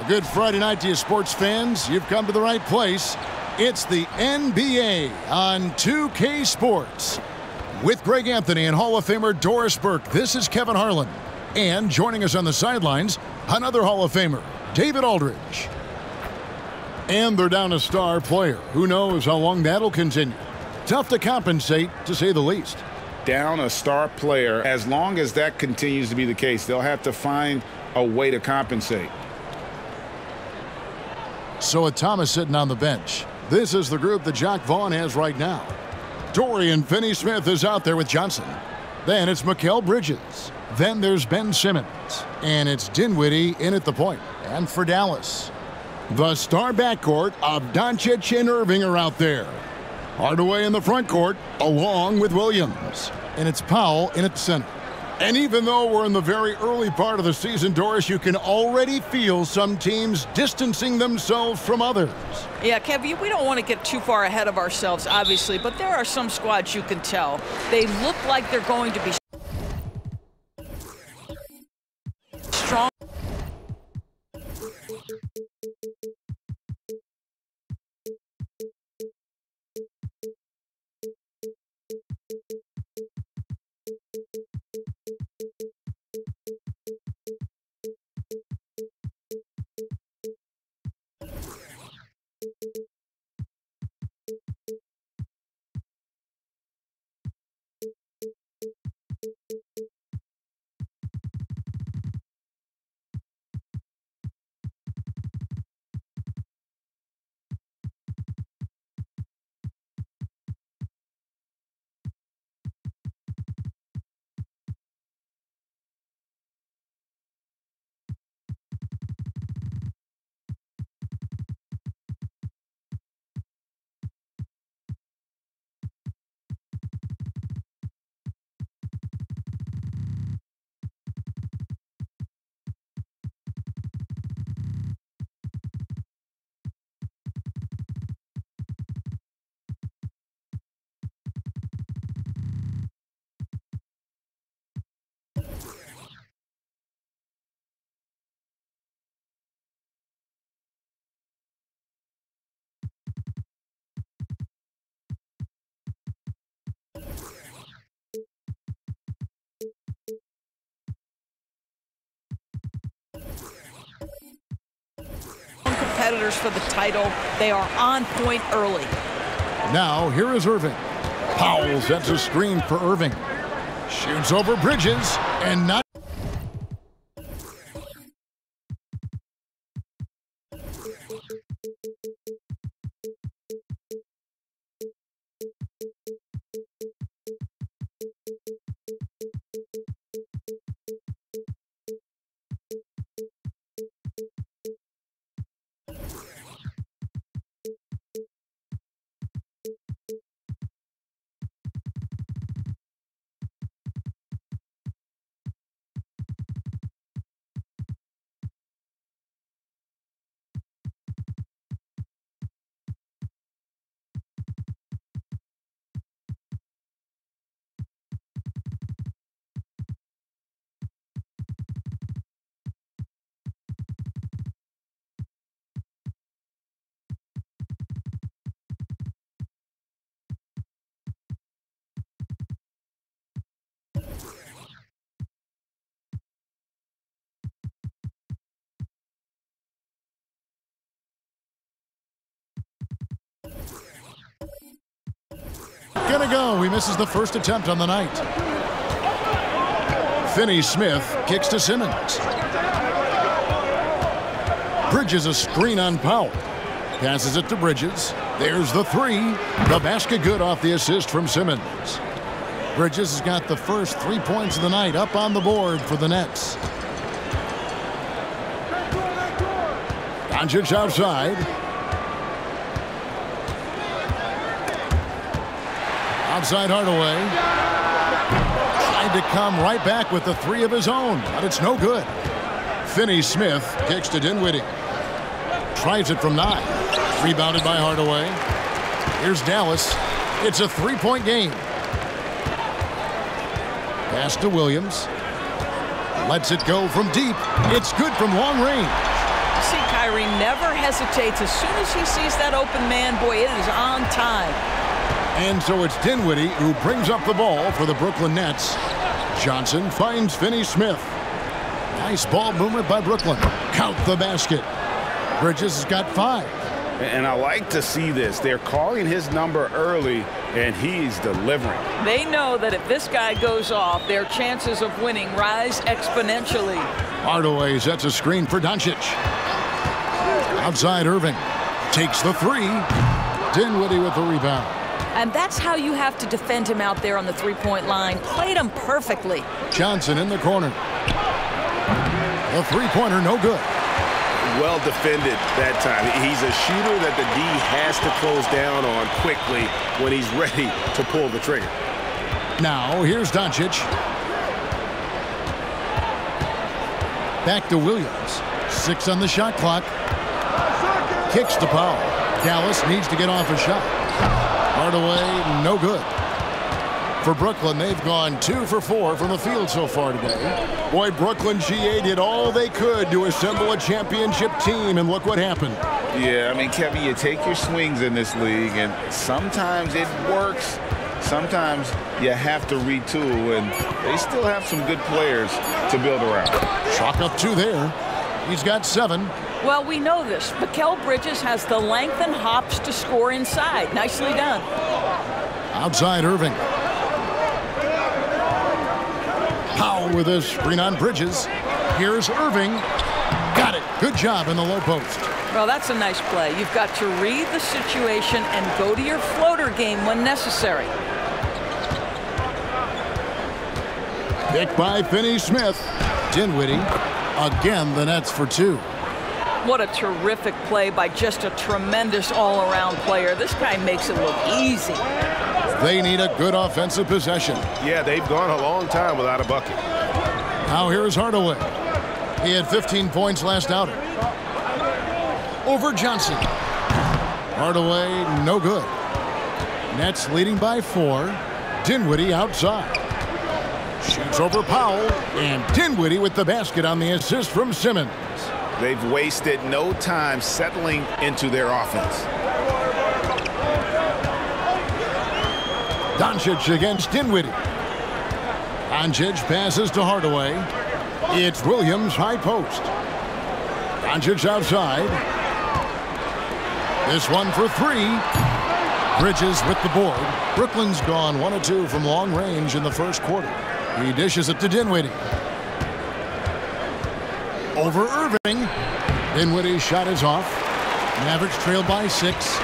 Good Friday night to you, sports fans. You've come to the right place. It's the NBA on 2K Sports. With Greg Anthony and Hall of Famer Doris Burke, this is Kevin Harlan. And joining us on the sidelines, another Hall of Famer, David Aldridge. And they're down a star player. Who knows how long that'll continue. Tough to compensate, to say the least. Down a star player, as long as that continues to be the case, they'll have to find a way to compensate. So with Thomas sitting on the bench, this is the group that Jock Vaughn has right now. Dorian Finney-Smith is out there with Johnson. Then it's Mikal Bridges. Then there's Ben Simmons. And it's Dinwiddie in at the point. And for Dallas, the star backcourt of Doncic and Irving are out there. Hardaway in the front court, along with Williams. And it's Powell in at the center. And even though we're in the very early part of the season, Doris, you can already feel some teams distancing themselves from others. Yeah, Kev, we don't want to get too far ahead of ourselves, obviously, but there are some squads you can tell. They look like they're going to be strong. Competitors for the title. They are on point early. Now, here is Irving. Powell sets a screen for Irving. Shoots over Bridges and not. Gonna go. He misses the first attempt on the night. Finney-Smith kicks to Simmons. Bridges a screen on Powell. Passes it to Bridges. There's the three. The basket good off the assist from Simmons. Bridges has got the first 3 points of the night up on the board for the Nets. Doncic outside. Outside Hardaway. Tried to come right back with the three of his own, but it's no good. Finney-Smith kicks to Dinwiddie. Tries it from 9. Rebounded by Hardaway. Here's Dallas. It's a three-point game. Pass to Williams. Lets it go from deep. It's good from long range. See, Kyrie never hesitates. As soon as he sees that open man, boy, it is on time. And so it's Dinwiddie who brings up the ball for the Brooklyn Nets. Johnson finds Finney-Smith. Nice ball movement by Brooklyn. Count the basket. Bridges has got 5. And I like to see this. They're calling his number early, and he's delivering. They know that if this guy goes off, their chances of winning rise exponentially. Hardaway sets a screen for Doncic. Outside Irving. Takes the 3. Dinwiddie with the rebound. And that's how you have to defend him out there on the three-point line. Played him perfectly. Johnson in the corner. The three-pointer no good. Well defended that time. He's a shooter that the D has to close down on quickly when he's ready to pull the trigger. Now here's Doncic. Back to Williams. 6 on the shot clock. Kicks to Powell. Dallas needs to get off a shot. Hardaway, no good. For Brooklyn, they've gone 2 for 4 from the field so far today. Boy, Brooklyn GA did all they could to assemble a championship team, and look what happened. Yeah, I mean, Kevin, you take your swings in this league, and sometimes it works. Sometimes you have to retool, and they still have some good players to build around. Chalk up 2 there. He's got 7. Well, we know this. Mikal Bridges has the length and hops to score inside. Nicely done. Outside Irving. Powell with a screen on Bridges. Here's Irving. Got it. Good job in the low post. Well, that's a nice play. You've got to read the situation and go to your floater game when necessary. Picked by Finney-Smith. Dinwiddie. Again, the Nets for 2. What a terrific play by just a tremendous all-around player. This guy makes it look easy. They need a good offensive possession. Yeah, they've gone a long time without a bucket. Now here's Hardaway. He had 15 points last outing. Over Johnson. Hardaway, no good. Nets leading by 4. Dinwiddie outside. Shoots over Powell, and Dinwiddie with the basket on the assist from Simmons. They've wasted no time settling into their offense. Doncic against Dinwiddie. Doncic passes to Hardaway. It's Williams high post. Doncic outside. This one for 3. Bridges with the board. Brooklyn's gone 1 of 2 from long range in the first quarter. He dishes it to Dinwiddie. Over Irving. Dinwiddie's shot is off. Mavericks trail by 6.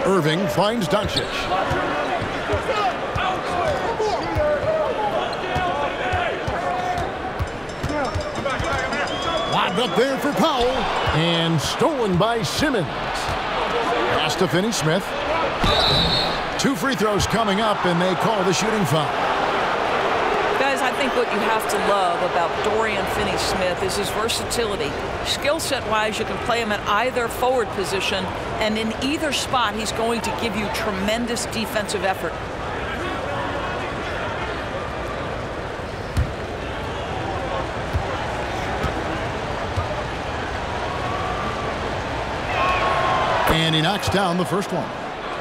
Irving finds Doncic. Lobbed up there for Powell. And stolen by Simmons. Pass to Finney-Smith. 2 free throws coming up, and they call the shooting foul. Guys, I think what you have to love about Dorian Finney-Smith is his versatility. Skill set-wise, you can play him at either forward position, and in either spot, he's going to give you tremendous defensive effort. And he knocks down the first one.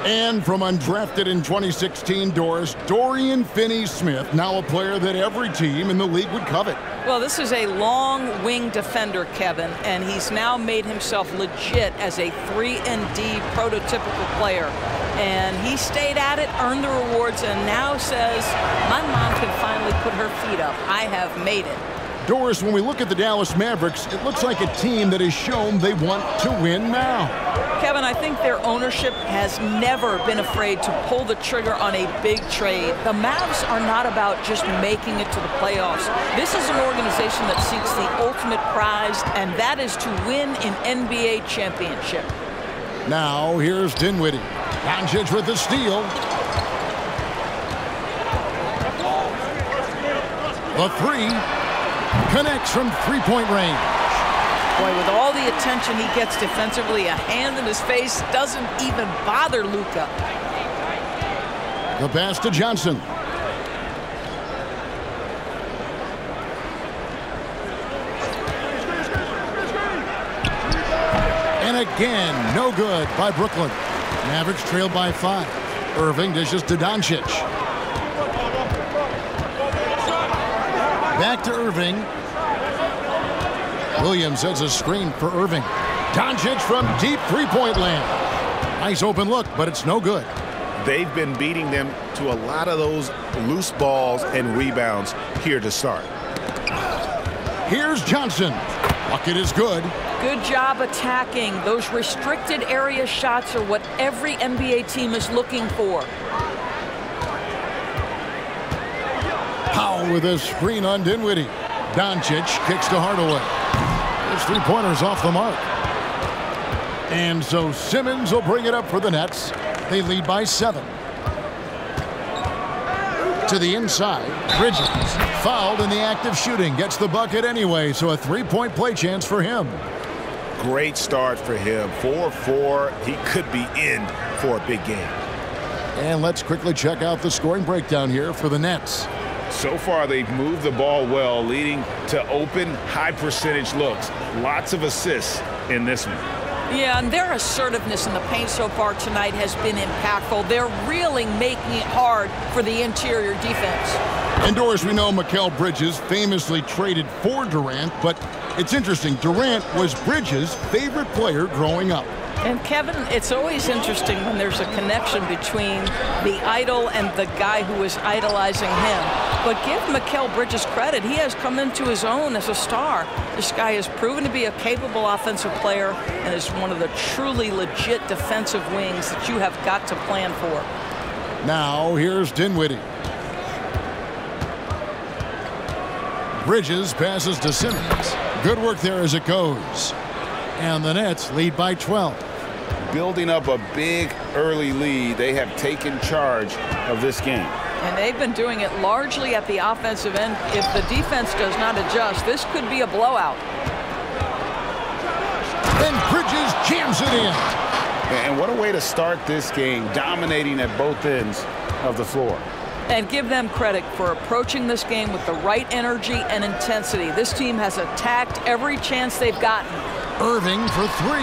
And from undrafted in 2016, Doris, Dorian Finney-Smith, now a player that every team in the league would covet. Well, this is a long wing defender, Kevin, and he's now made himself legit as a 3-and-D prototypical player. And he stayed at it, earned the rewards, and now says, my mom can finally put her feet up. I have made it. Doris, when we look at the Dallas Mavericks, it looks like a team that has shown they want to win now. Kevin, I think their ownership has never been afraid to pull the trigger on a big trade. The Mavs are not about just making it to the playoffs. This is an organization that seeks the ultimate prize, and that is to win an NBA championship. Now, here's Dinwiddie. Doncic with the steal. The 3 connects from 3-point range. Boy, with all the attention he gets defensively, a hand in his face doesn't even bother Luka. The pass to Johnson. again, no good by Brooklyn. Mavericks trailed by 5. Irving dishes to Doncic. Back to Irving. Williams sets a screen for Irving. Doncic from deep three-point land. Nice open look, but it's no good. They've been beating them to a lot of those loose balls and rebounds here to start. Here's Johnson. Bucket is good. Good job attacking. Those restricted area shots are what every NBA team is looking for. Powell with a screen on Dinwiddie. Doncic kicks to Hardaway. His three-pointer's off the mark. And so Simmons will bring it up for the Nets. They lead by 7. To the inside, Bridges, fouled in the act of shooting, gets the bucket anyway, so a three-point play chance for him. Great start for him. 4-4. He could be in for a big game. And let's quickly check out the scoring breakdown here for the Nets. So far, they've moved the ball well, leading to open, high-percentage looks. Lots of assists in this one. Yeah, and their assertiveness in the paint so far tonight has been impactful. They're really making it hard for the interior defense. And Doris, we know Mikal Bridges famously traded for Durant, but it's interesting. Durant was Bridges' favorite player growing up. And Kevin, it's always interesting when there's a connection between the idol and the guy who is idolizing him. But give Mikal Bridges credit. He has come into his own as a star. This guy has proven to be a capable offensive player and is one of the truly legit defensive wings that you have got to plan for. Now here's Dinwiddie. Bridges passes to Simmons. Good work there as it goes. And the Nets lead by 12. Building up a big early lead, they have taken charge of this game. And they've been doing it largely at the offensive end. If the defense does not adjust, this could be a blowout. Then Bridges jams it in. And what a way to start this game, dominating at both ends of the floor. And give them credit for approaching this game with the right energy and intensity. This team has attacked every chance they've gotten. Irving for 3.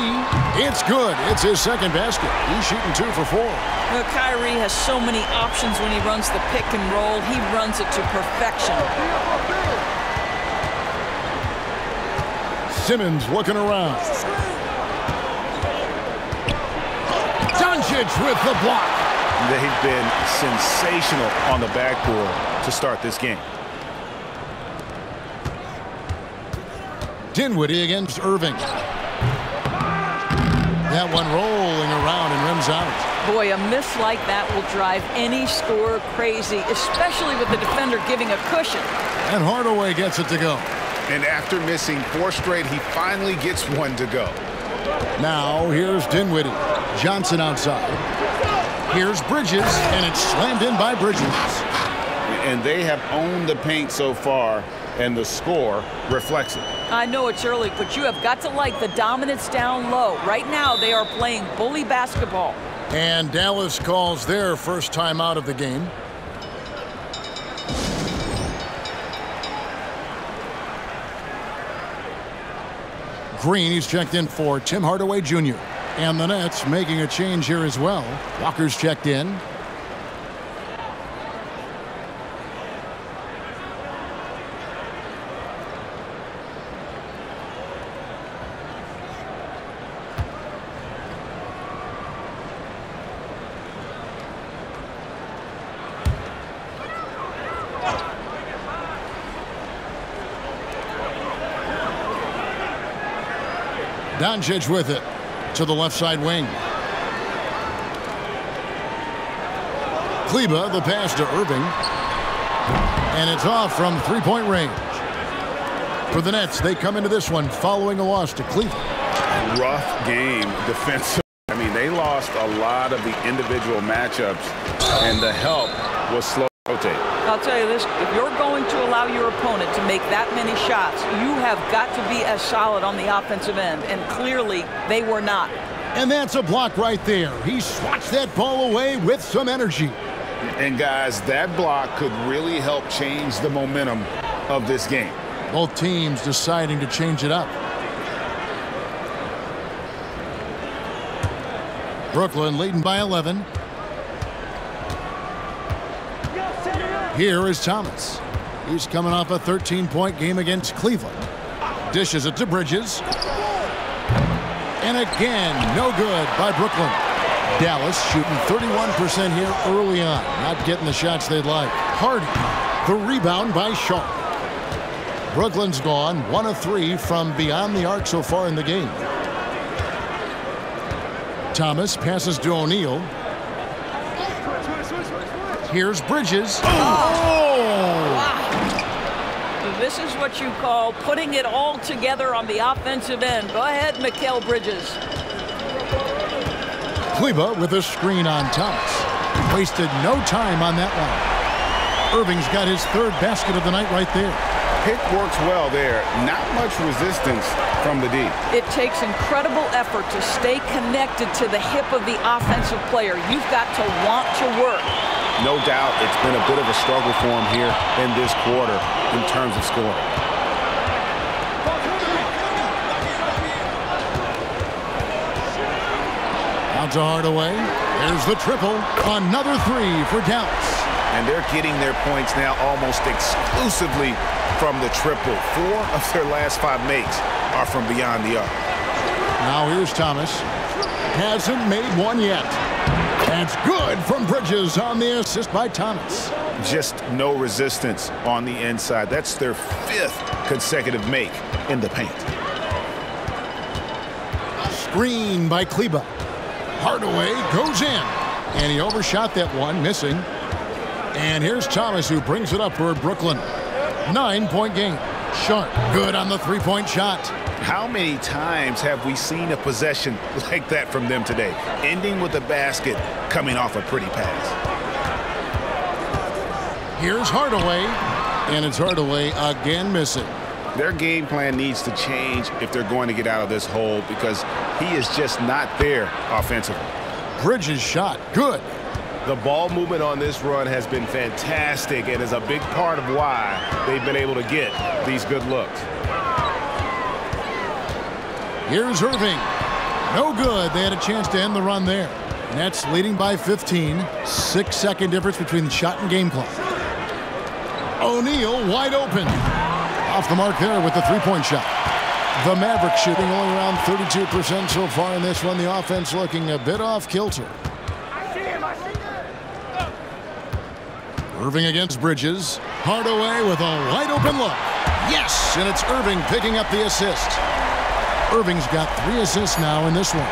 It's good. It's his second basket. He's shooting 2 for 4. Well, Kyrie has so many options when he runs the pick and roll. He runs it to perfection. Simmons looking around. Doncic with the block. They've been sensational on the backboard to start this game. Dinwiddie against Irving. That one rolling around and rims out. Boy, a miss like that will drive any scorer crazy, especially with the defender giving a cushion. And Hardaway gets it to go. And after missing 4 straight, he finally gets one to go. Now here's Dinwiddie. Johnson outside. Here's Bridges, and it's slammed in by Bridges. And they have owned the paint so far, and the score reflects it. I know it's early, but you have got to like the dominance down low. Right now, they are playing bully basketball. And Dallas calls their first time out of the game. Green, he's checked in for Tim Hardaway Jr. And the Nets making a change here as well. Walker's checked in. Doncic with it to the left side wing. Kleba, the pass to Irving. And it's off from three-point range. For the Nets, they come into this one following a loss to Cleveland. Rough game defensively. I mean, they lost a lot of the individual matchups, and the help was slow to rotate. I'll tell you this, if you're going to allow your opponent to make that many shots, you have got to be as solid on the offensive end, and clearly they were not. And that's a block right there. He swats that ball away with some energy. And guys, that block could really help change the momentum of this game. Both teams deciding to change it up. Brooklyn leading by 11. Here is Thomas. He's coming off a 13-point game against Cleveland. Dishes it to Bridges. And again, no good by Brooklyn. Dallas shooting 31% here early on. Not getting the shots they'd like. Hardy, the rebound by Sharp. Brooklyn's gone 1 of 3 from beyond the arc so far in the game. Thomas passes to O'Neal. Here's Bridges. Wow. This is what you call putting it all together on the offensive end. Go ahead, Mikal Bridges. Kleba with a screen on Thomas. Wasted no time on that one. Irving's got his 3rd basket of the night right there. Pick works well there. Not much resistance from the D. It takes incredible effort to stay connected to the hip of the offensive player. You've got to want to work. No doubt it's been a bit of a struggle for him here in this quarter in terms of scoring. Out to Hardaway. There's the triple. Another 3 for Dallas. And they're getting their points now almost exclusively from the triple. 4 of their last 5 makes are from beyond the arc. Now here's Thomas. Hasn't made one yet. That's good from Bridges on the assist by Thomas. Just no resistance on the inside. That's their 5th consecutive make in the paint. Screen by Kleba. Hardaway goes in. And he overshot that one, missing. And here's Thomas, who brings it up for Brooklyn. 9-point game. Sharp, good on the 3-point shot. How many times have we seen a possession like that from them today? Ending with a basket, coming off a pretty pass. Here's Hardaway. And it's Hardaway again missing. Their game plan needs to change if they're going to get out of this hole, because he is just not there offensively. Bridges shot, good. The ball movement on this run has been fantastic and is a big part of why they've been able to get these good looks. Here's Irving. No good. They had a chance to end the run there. Nets leading by 15. 6-second difference between the shot and game clock. O'Neal wide open. Off the mark there with the 3-point shot. The Mavericks shooting only around 32% so far in this one. The offense looking a bit off kilter. Irving against Bridges. Hardaway with a wide open look. Yes, and it's Irving picking up the assist. Irving's got 3 assists now in this one.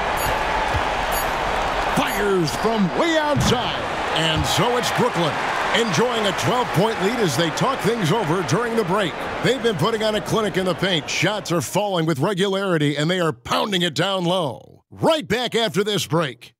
Fires from way outside. And so it's Brooklyn enjoying a 12-point lead as they talk things over during the break. They've been putting on a clinic in the paint. Shots are falling with regularity, and they are pounding it down low. Right back after this break.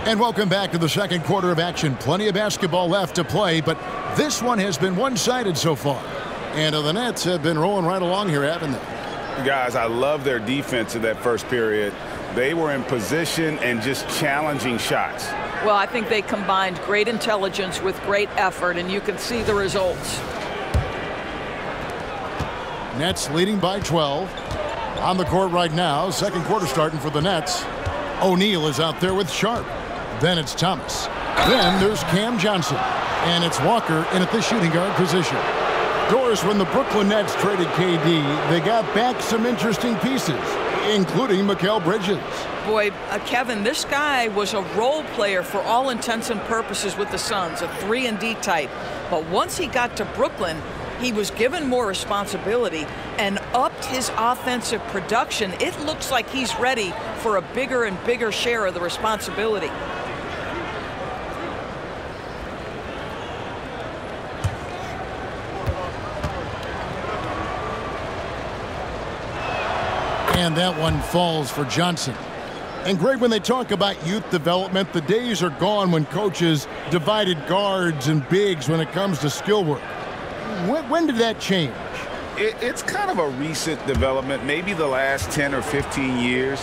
And welcome back to the second quarter of action. Plenty of basketball left to play, but this one has been one-sided so far. And the Nets have been rolling right along here, haven't they? Guys, I love their defense in that first period. They were in position and just challenging shots. Well, I think they combined great intelligence with great effort, and you can see the results. Nets leading by 12. On the court right now, second quarter starting for the Nets. O'Neal is out there with Sharp. Then it's Thomas. Then there's Cam Johnson. And it's Walker in at the shooting guard position. Doris, when the Brooklyn Nets traded KD, they got back some interesting pieces, including Mikal Bridges. Boy, Kevin, this guy was a role player for all intents and purposes with the Suns, a 3-and-D type. But once he got to Brooklyn, he was given more responsibility and upped his offensive production. It looks like he's ready for a bigger and bigger share of the responsibility. And that one falls for Johnson. And Greg, when they talk about youth development, the days are gone when coaches divided guards and bigs when it comes to skill work. When did that change? It's kind of a recent development, maybe the last 10 or 15 years,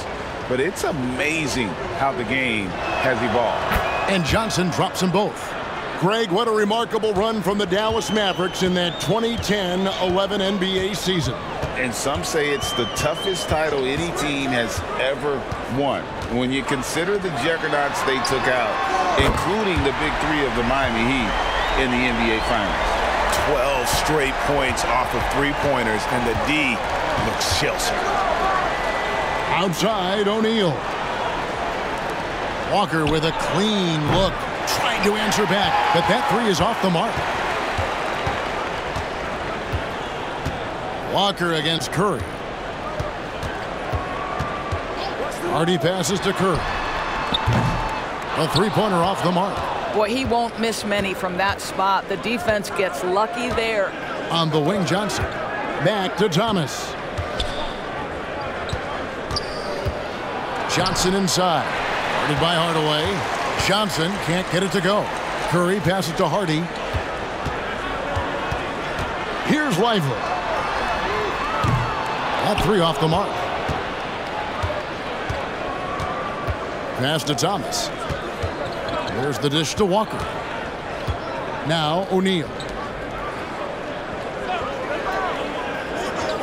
but it's amazing how the game has evolved. And Johnson drops them both. Greg, what a remarkable run from the Dallas Mavericks in that 2010-11 NBA season. And some say it's the toughest title any team has ever won. When you consider the juggernauts they took out, including the big three of the Miami Heat in the NBA Finals. 12 straight points off of three-pointers, and the D looks shell-shocked. Outside, O'Neal. Walker with a clean look, trying to answer back, but that three is off the mark. Walker against Curry. Hardy passes to Curry. A three-pointer off the mark. Boy, he won't miss many from that spot. The defense gets lucky there. On the wing, Johnson. Back to Thomas. Johnson inside. Guarded by Hardaway. Johnson can't get it to go. Curry passes to Hardy. Here's Lively. That three off the mark. Pass to Thomas. There's the dish to Walker. Now O'Neal.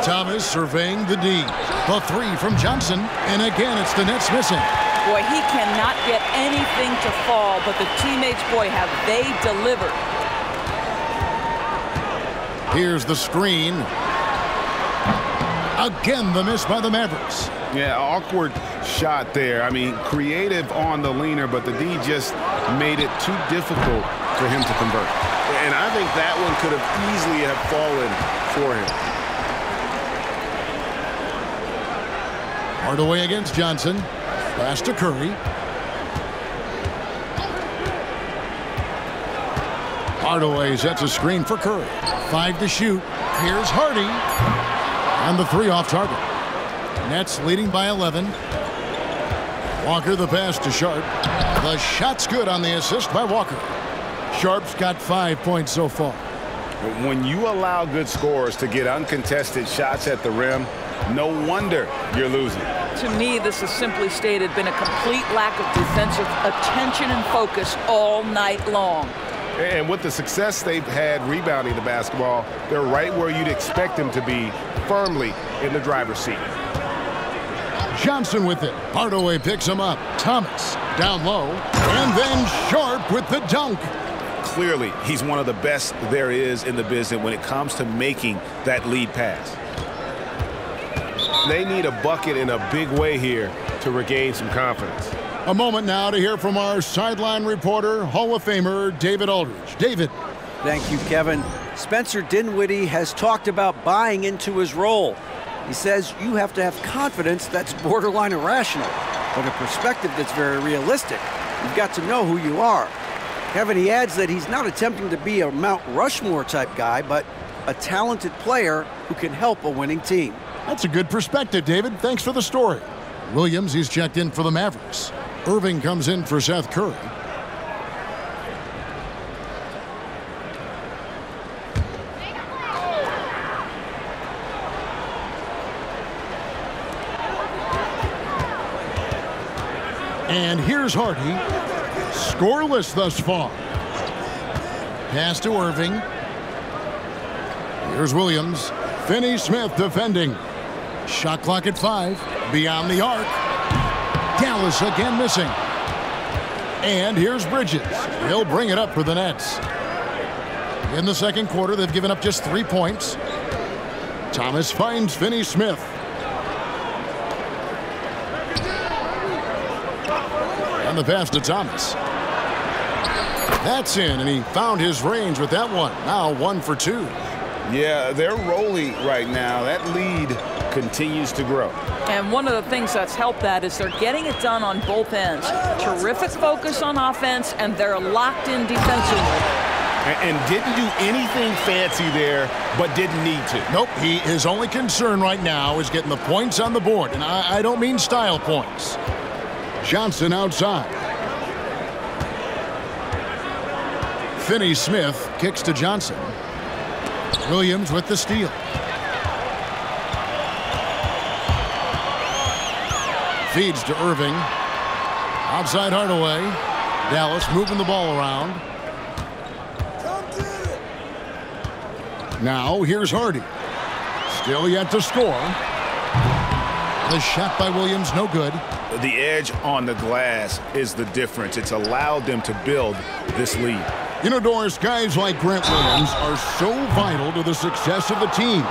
Thomas surveying the D. The three from Johnson. And again, it's the Nets missing. Boy, he cannot get anything to fall, but the teammates, boy, have they delivered. Here's the screen. Again, the miss by the Mavericks. Yeah, awkward shot there. I mean, creative on the leaner, but the D just made it too difficult for him to convert. And I think that one could have easily have fallen for him. Hardaway against Johnson. Pass to Curry. Hardaway sets a screen for Curry. 5 to shoot. Here's Hardy. And the three off target. Nets leading by 11. Walker the pass to Sharp. The shot's good on the assist by Walker. Sharp's got 5 points so far. When you allow good scorers to get uncontested shots at the rim, no wonder you're losing. To me, this has simply stated been a complete lack of defensive attention and focus all night long. And with the success they've had rebounding the basketball, they're right where you'd expect them to be, firmly in the driver's seat. Johnson with it. Hardaway picks him up. Thomas down low. And then Sharp with the dunk. Clearly, he's one of the best there is in the business when it comes to making that lead pass. They need a bucket in a big way here to regain some confidence. A moment now to hear from our sideline reporter, Hall of Famer David Aldridge. David. Thank you, Kevin. Spencer Dinwiddie has talked about buying into his role. He says you have to have confidence that's borderline irrational, but a perspective that's very realistic. You've got to know who you are. Kevin, he adds that he's not attempting to be a Mount Rushmore type guy, but a talented player who can help a winning team. That's a good perspective, David. Thanks for the story. Williams, he's checked in for the Mavericks. Irving comes in for Seth Curry. And here's Hardy. Scoreless thus far. Pass to Irving. Here's Williams. Finney-Smith defending. Shot clock at 5. Beyond the arc. Dallas again missing. And here's Bridges. He'll bring it up for the Nets. In the second quarter, they've given up just 3 points. Thomas finds Finney-Smith. And the pass to Thomas. That's in, and he found his range with that one. Now 1 for 2. Yeah, they're rolling right now. That lead continues to grow. And one of the things that's helped that is they're getting it done on both ends. Terrific focus on offense, and they're locked in defensively. And didn't do anything fancy there, but didn't need to. Nope, his only concern right now is getting the points on the board, and I don't mean style points. Johnson outside. Finney-Smith kicks to Johnson. Williams with the steal. Feeds to Irving. Outside Hardaway. Dallas moving the ball around. Now here's Hardy. Still yet to score. The shot by Williams, no good. The edge on the glass is the difference. It's allowed them to build this lead. You know, Doris, guys like Grant Williams are so vital to the success of the team.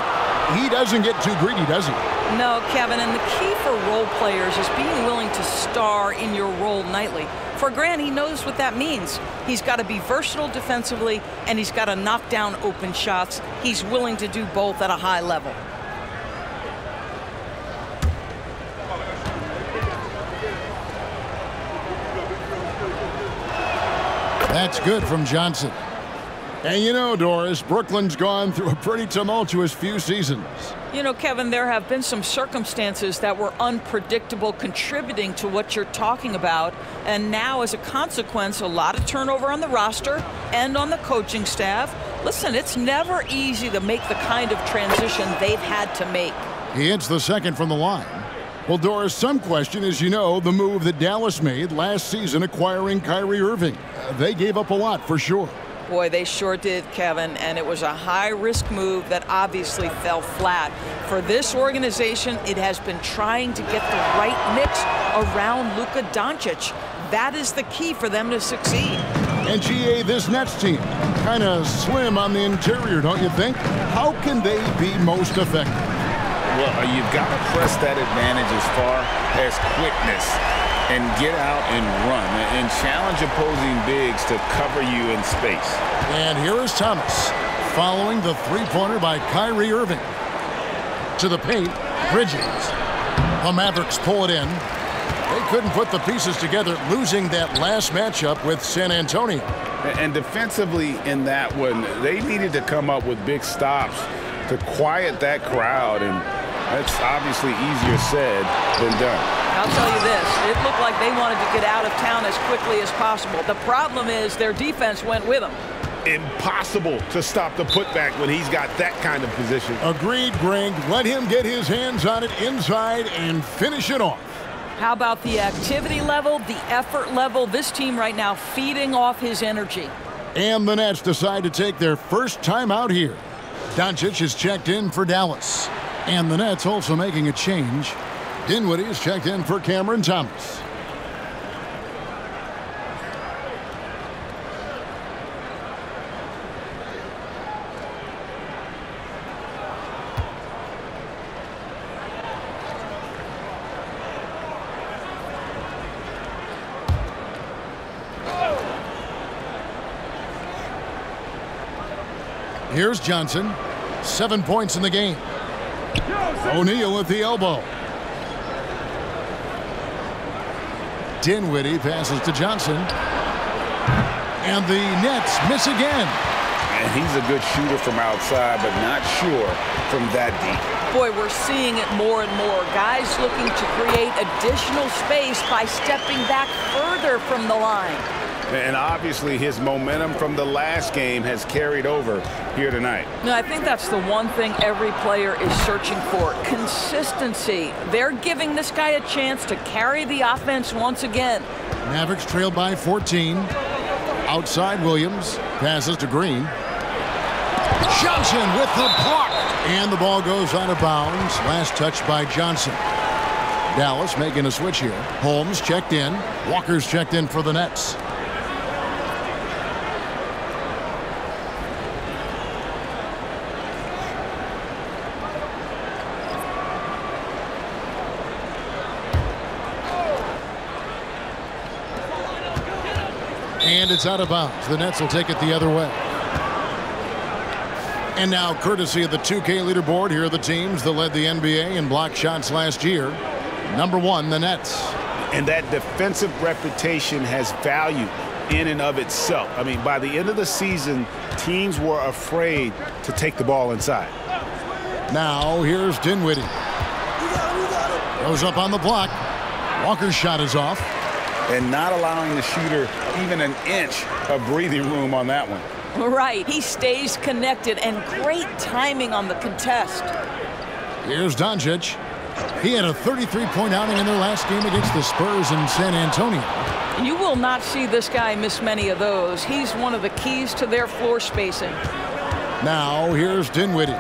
He doesn't get too greedy, does he? No, Kevin, and the key for role players is being willing to star in your role nightly. For Grant, he knows what that means. He's got to be versatile defensively, and he's got to knock down open shots. He's willing to do both at a high level. That's good from Johnson. And you know, Doris, Brooklyn's gone through a pretty tumultuous few seasons. You know, Kevin, there have been some circumstances that were unpredictable contributing to what you're talking about. And now, as a consequence, a lot of turnover on the roster and on the coaching staff. Listen, it's never easy to make the kind of transition they've had to make. He hits the second from the line. Well, Doris, some question is, you know, the move that Dallas made last season acquiring Kyrie Irving. They gave up a lot for sure. Boy, they sure did, Kevin, and it was a high-risk move that obviously fell flat. For this organization, it has been trying to get the right mix around Luka Doncic. That is the key for them to succeed. And GA, this Nets team, kind of slim on the interior, don't you think? How can they be most effective? Well, you've got to press that advantage as far as quickness and get out and run and challenge opposing bigs to cover you in space. And here is Thomas following the three-pointer by Kyrie Irving. To the paint, Bridges. The Mavericks pull it in. They couldn't put the pieces together, losing that last matchup with San Antonio. And defensively in that one, they needed to come up with big stops to quiet that crowd, and that's obviously easier said than done. I'll tell you this, it looked like they wanted to get out of town as quickly as possible. The problem is their defense went with them. Impossible to stop the putback when he's got that kind of position. Agreed, Greg. Let him get his hands on it inside and finish it off. How about the activity level, the effort level? This team right now feeding off his energy. And the Nets decide to take their first time out here. Doncic is checked in for Dallas. And the Nets also making a change. Dinwiddie is checked in for Cameron Thomas. Here's Johnson. 7 points in the game. O'Neal with the elbow. Dinwiddie passes to Johnson. And the Nets miss again. And he's a good shooter from outside, but not sure from that deep. Boy, we're seeing it more and more. Guys looking to create additional space by stepping back further from the line. And obviously his momentum from the last game has carried over here tonight. No, I think that's the one thing every player is searching for, consistency. They're giving this guy a chance to carry the offense once again. Mavericks trail by 14. Outside Williams, passes to Green. Johnson with the block. And the ball goes out of bounds. Last touch by Johnson. Dallas making a switch here. Holmes checked in. Walker's checked in for the Nets. And it's out of bounds. The Nets will take it the other way. And now, courtesy of the 2K leaderboard, here are the teams that led the NBA in block shots last year. Number 1, the Nets. And that defensive reputation has value in and of itself. I mean, by the end of the season, teams were afraid to take the ball inside. Now, here's Dinwiddie. Goes up on the block. Walker's shot is off. and not allowing the shooter even an inch of breathing room on that one. Right. He stays connected, and great timing on the contest. Here's Doncic. He had a 33-point outing in their last game against the Spurs in San Antonio. You will not see this guy miss many of those. He's one of the keys to their floor spacing. Now here's Dinwiddie.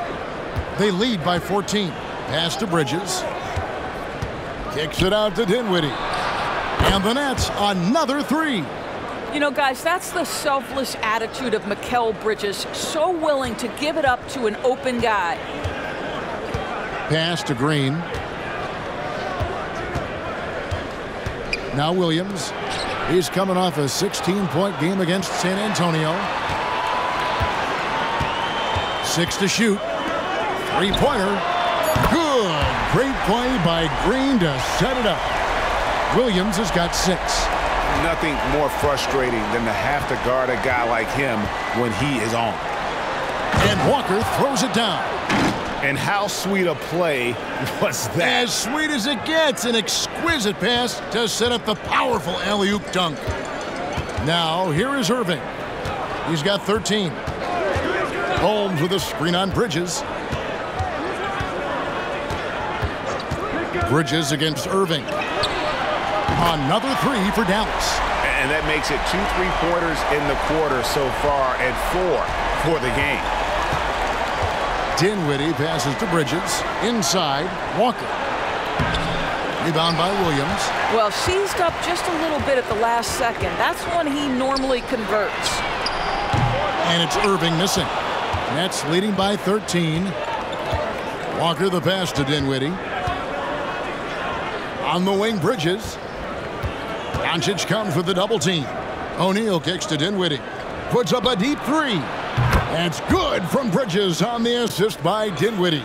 They lead by 14. Pass to Bridges. Kicks it out to Dinwiddie. And the Nets, another three. You know, guys, that's the selfless attitude of Mikal Bridges. So willing to give it up to an open guy. Pass to Green. Now Williams. He's coming off a 16-point game against San Antonio. 6 to shoot. Three-pointer. Good. Great play by Green to set it up. Williams has got 6. Nothing more frustrating than to have to guard a guy like him when he is on. And Walker throws it down. And how sweet a play was that? As sweet as it gets, an exquisite pass to set up the powerful alley-oop dunk. Now, here is Irving. He's got 13. Holmes with a screen on Bridges. Bridges against Irving. Another three for Dallas. And that makes it 2 3-pointers in the quarter so far and 4 for the game. Dinwiddie passes to Bridges. Inside, Walker. Rebound by Williams. Well, seized up just a little bit at the last second. That's when he normally converts. And it's Irving missing. Nets leading by 13. Walker the pass to Dinwiddie. On the wing, Bridges. Doncic comes with the double team. O'Neal kicks to Dinwiddie. Puts up a deep three. That's good from Bridges on the assist by Dinwiddie.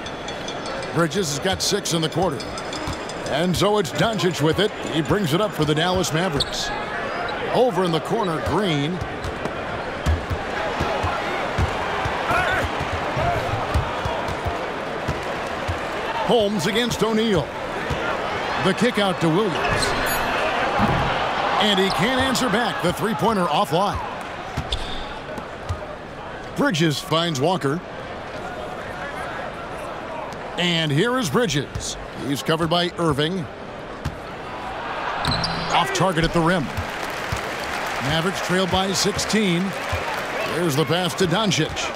Bridges has got 6 in the quarter. And so it's Doncic with it. He brings it up for the Dallas Mavericks. Over in the corner, Green. Holmes against O'Neal. The kick out to Williams. And he can't answer back. The three-pointer offline. Bridges finds Walker. And here is Bridges. He's covered by Irving. Off target at the rim. Mavericks trail by 16. There's the pass to Doncic.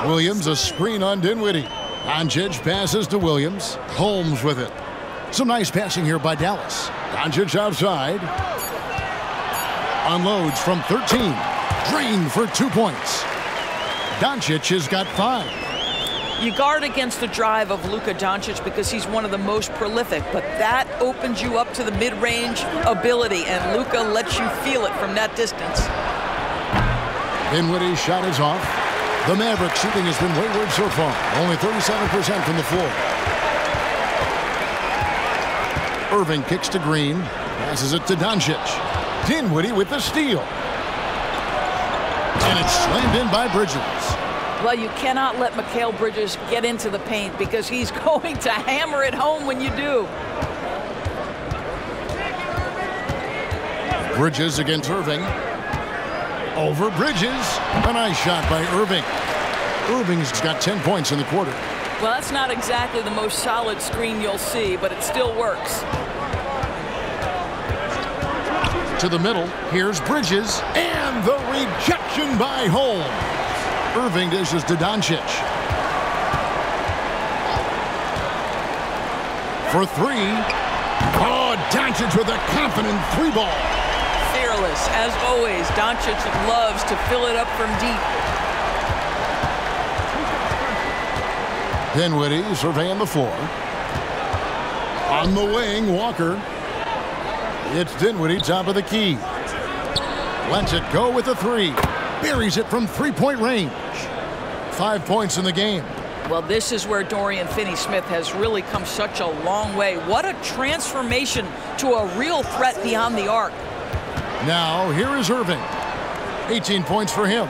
Williams, a screen on Dinwiddie. Doncic passes to Williams. Holmes with it. Some nice passing here by Dallas. Doncic outside. Unloads from 13. Green for 2 points. Doncic has got 5. You guard against the drive of Luka Doncic because he's one of the most prolific, but that opens you up to the mid-range ability, and Luka lets you feel it from that distance. Dinwiddie's shot is off. The Maverick shooting has been wayward so far. Only 37% from the floor. Irving kicks to Green. Passes it to Doncic. Dinwiddie with the steal. And it's slammed in by Bridges. Well, you cannot let Mikal Bridges get into the paint because he's going to hammer it home when you do. Bridges against Irving. Over Bridges. A nice shot by Irving. Irving's got 10 points in the quarter. Well, that's not exactly the most solid screen you'll see, but it still works. To the middle, here's Bridges, and the rejection by Holmes. Irving dishes to Doncic. For 3. Oh, Doncic with a confident 3-ball. Fearless, as always. Doncic loves to fill it up from deep. Dinwiddie surveying the floor. On the wing, Walker. It's Dinwiddie, top of the key. Lets it go with a 3. Buries it from 3-point range. 5 points in the game. Well, this is where Dorian Finney-Smith has really come such a long way. What a transformation to a real threat beyond the arc. Now, here is Irving. 18 points for him.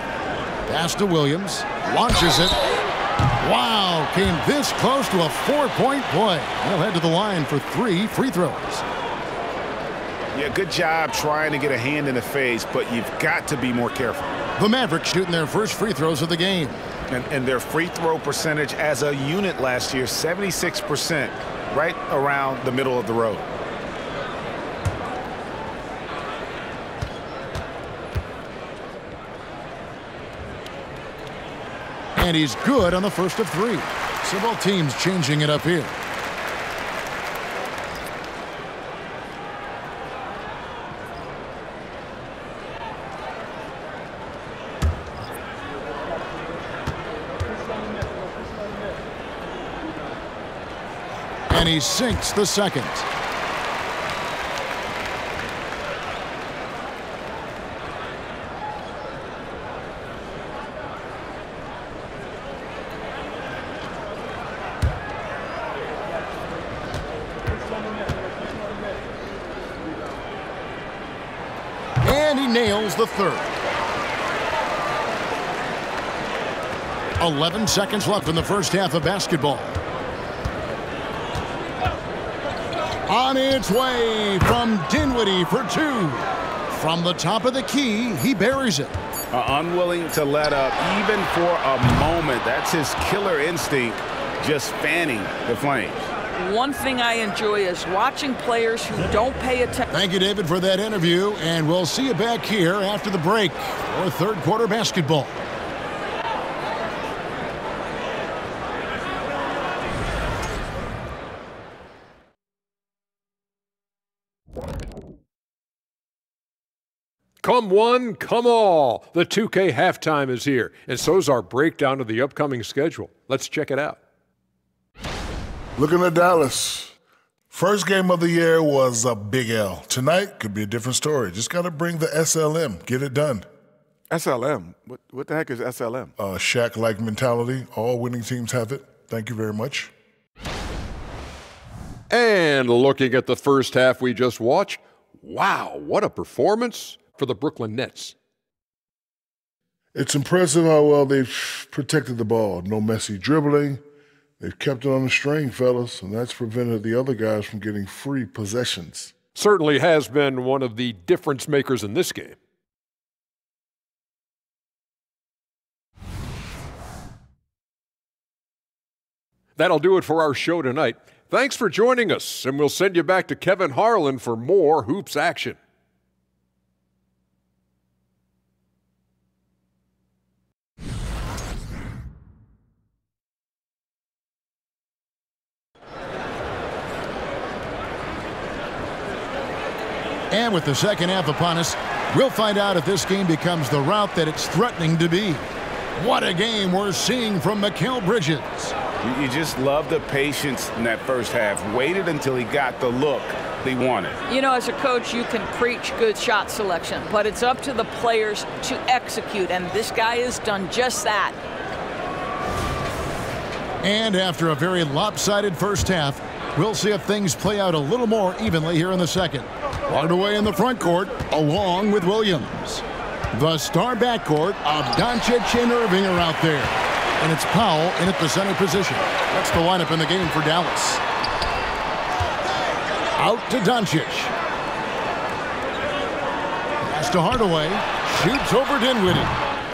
Pass to Williams. Launches it. Wow, came this close to a 4-point play. He'll head to the line for 3 free throws. Yeah, good job trying to get a hand in the face, but you've got to be more careful. The Mavericks shooting their first free throws of the game. And their free throw percentage as a unit last year, 76%, right around the middle of the road. And he's good on the first of 3. So both teams changing it up here. And he sinks the second. And he nails the third. 11 seconds left in the first half of basketball. On its way from Dinwiddie for 2. From the top of the key, he buries it. Unwilling to let up even for a moment. That's his killer instinct, just fanning the flames. One thing I enjoy is watching players who don't pay attention. Thank you, David, for that interview, and we'll see you back here after the break for third quarter basketball. Come one, come all. The 2K halftime is here, and so's our breakdown of the upcoming schedule. Let's check it out. Looking at Dallas. First game of the year was a big L. Tonight could be a different story. Just got to bring the SLM. Get it done. SLM? What the heck is SLM? Shaq-like mentality. All winning teams have it. Thank you very much. And looking at the first half we just watched, wow, what a performance for the Brooklyn Nets. It's impressive how well they've protected the ball. No messy dribbling. They've kept it on the string, fellas, and that's prevented the other guys from getting free possessions. Certainly has been one of the difference makers in this game. That'll do it for our show tonight. Thanks for joining us, and we'll send you back to Kevin Harlan for more hoops action. And with the second half upon us, we'll find out if this game becomes the route that it's threatening to be. What a game we're seeing from Mikal Bridges. You just love the patience in that first half. Waited until he got the look he wanted. You know, as a coach, you can preach good shot selection, but it's up to the players to execute, and this guy has done just that. And after a very lopsided first half, we'll see if things play out a little more evenly here in the second. Hardaway in the front court, along with Williams. The star backcourt of Doncic and Irving are out there. And it's Powell in at the center position. That's the lineup in the game for Dallas. Out to Doncic. Pass to Hardaway. Shoots over Dinwiddie.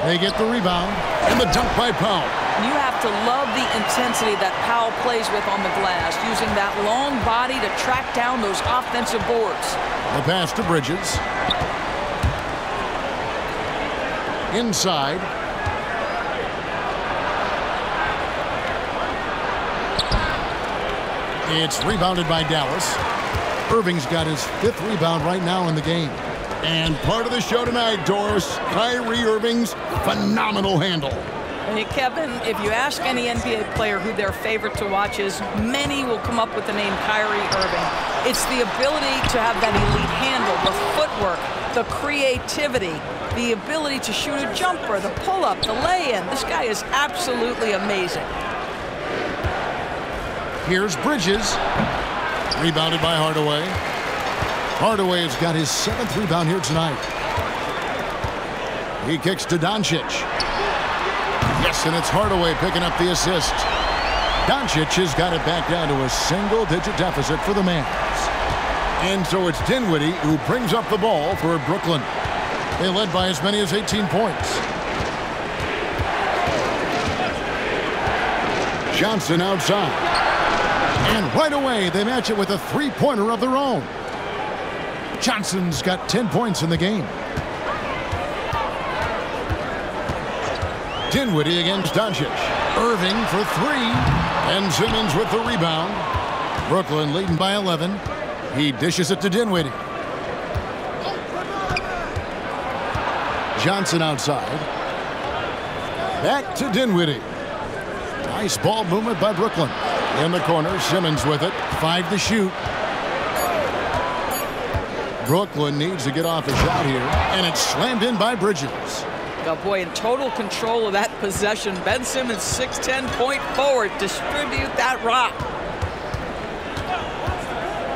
They get the rebound. And the dunk by Powell. You have to love the intensity that Powell plays with on the glass, using that long body to track down those offensive boards. The pass to Bridges. Inside. It's rebounded by Dallas. Irving's got his 5th rebound right now in the game. And part of the show tonight, Doris, Kyrie Irving's phenomenal handle. Hey, Kevin, if you ask any NBA player who their favorite to watch is, many will come up with the name Kyrie Irving. It's the ability to have that elite handle, the footwork, the creativity, the ability to shoot a jumper, the pull-up, the lay-in. This guy is absolutely amazing. Here's Bridges. Rebounded by Hardaway. Hardaway has got his 7th rebound here tonight. He kicks to Doncic. Yes, and it's Hardaway picking up the assist. Doncic has got it back down to a single-digit deficit for the Mavs. And so it's Dinwiddie who brings up the ball for Brooklyn. They led by as many as 18 points. Johnson outside. And right away, they match it with a three-pointer of their own. Johnson's got 10 points in the game. Dinwiddie against Doncic. Irving for three. And Simmons with the rebound. Brooklyn leading by 11. He dishes it to Dinwiddie. Johnson outside. Back to Dinwiddie. Nice ball movement by Brooklyn. In the corner, Simmons with it. 5 to shoot. Brooklyn needs to get off a shot here. And it's slammed in by Bridges. Oh boy, in total control of that possession. Ben Simmons, 6'10" point forward. Distribute that rock.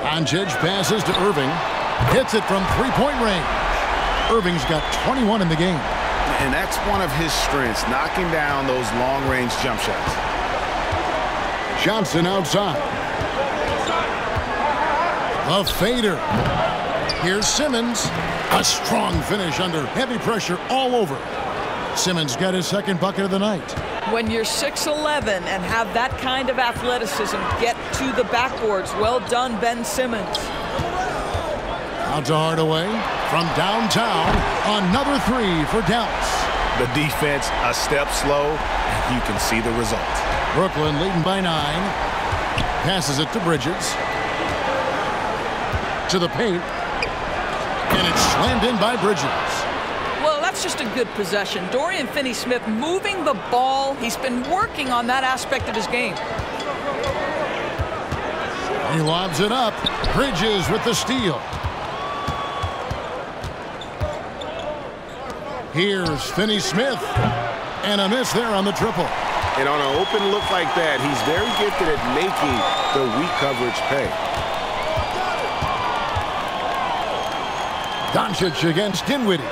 Doncic passes to Irving. Hits it from three-point range. Irving's got 21 in the game. And that's one of his strengths, knocking down those long-range jump shots. Johnson outside. A fader. Here's Simmons. A strong finish under heavy pressure all over. Simmons got his second bucket of the night. When you're 6'11" and have that kind of athleticism, get to the backboards. Well done, Ben Simmons. Out to Hardaway. From downtown, another three for Dallas. The defense a step slow, and you can see the result. Brooklyn leading by 9. Passes it to Bridges. To the paint. And it's slammed in by Bridges. Well, that's just a good possession. Dorian Finney-Smith moving the ball. He's been working on that aspect of his game. He lobs it up. Bridges with the steal. Here's Finney-Smith. And a miss there on the triple. And on an open look like that, he's very gifted at making the weak coverage pay. Doncic against Dinwiddie.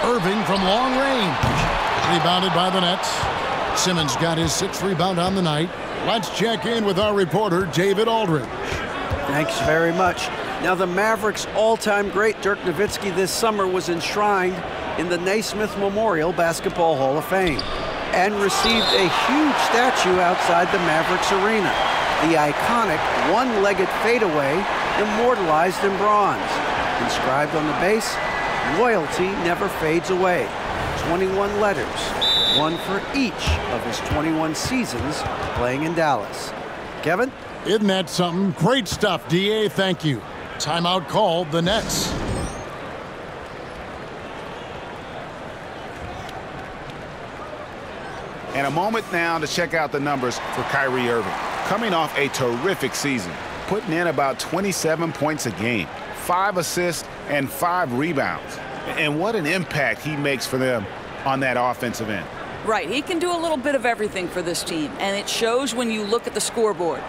Irving from long range. Rebounded by the Nets. Simmons got his 6th rebound on the night. Let's check in with our reporter, David Aldridge. Thanks very much. Now, the Mavericks' all-time great Dirk Nowitzki this summer was enshrined in the Naismith Memorial Basketball Hall of Fame and received a huge statue outside the Mavericks arena. The iconic one-legged fadeaway immortalized in bronze. Inscribed on the base, loyalty never fades away. 21 letters, one for each of his 21 seasons playing in Dallas. Kevin? Isn't that something? Great stuff, DA. Thank you. Timeout called the Nets. And a moment now to check out the numbers for Kyrie Irving. Coming off a terrific season, putting in about 27 points a game, 5 assists, and 5 rebounds. And what an impact he makes for them on that offensive end. Right, he can do a little bit of everything for this team, and it shows when you look at the scoreboard.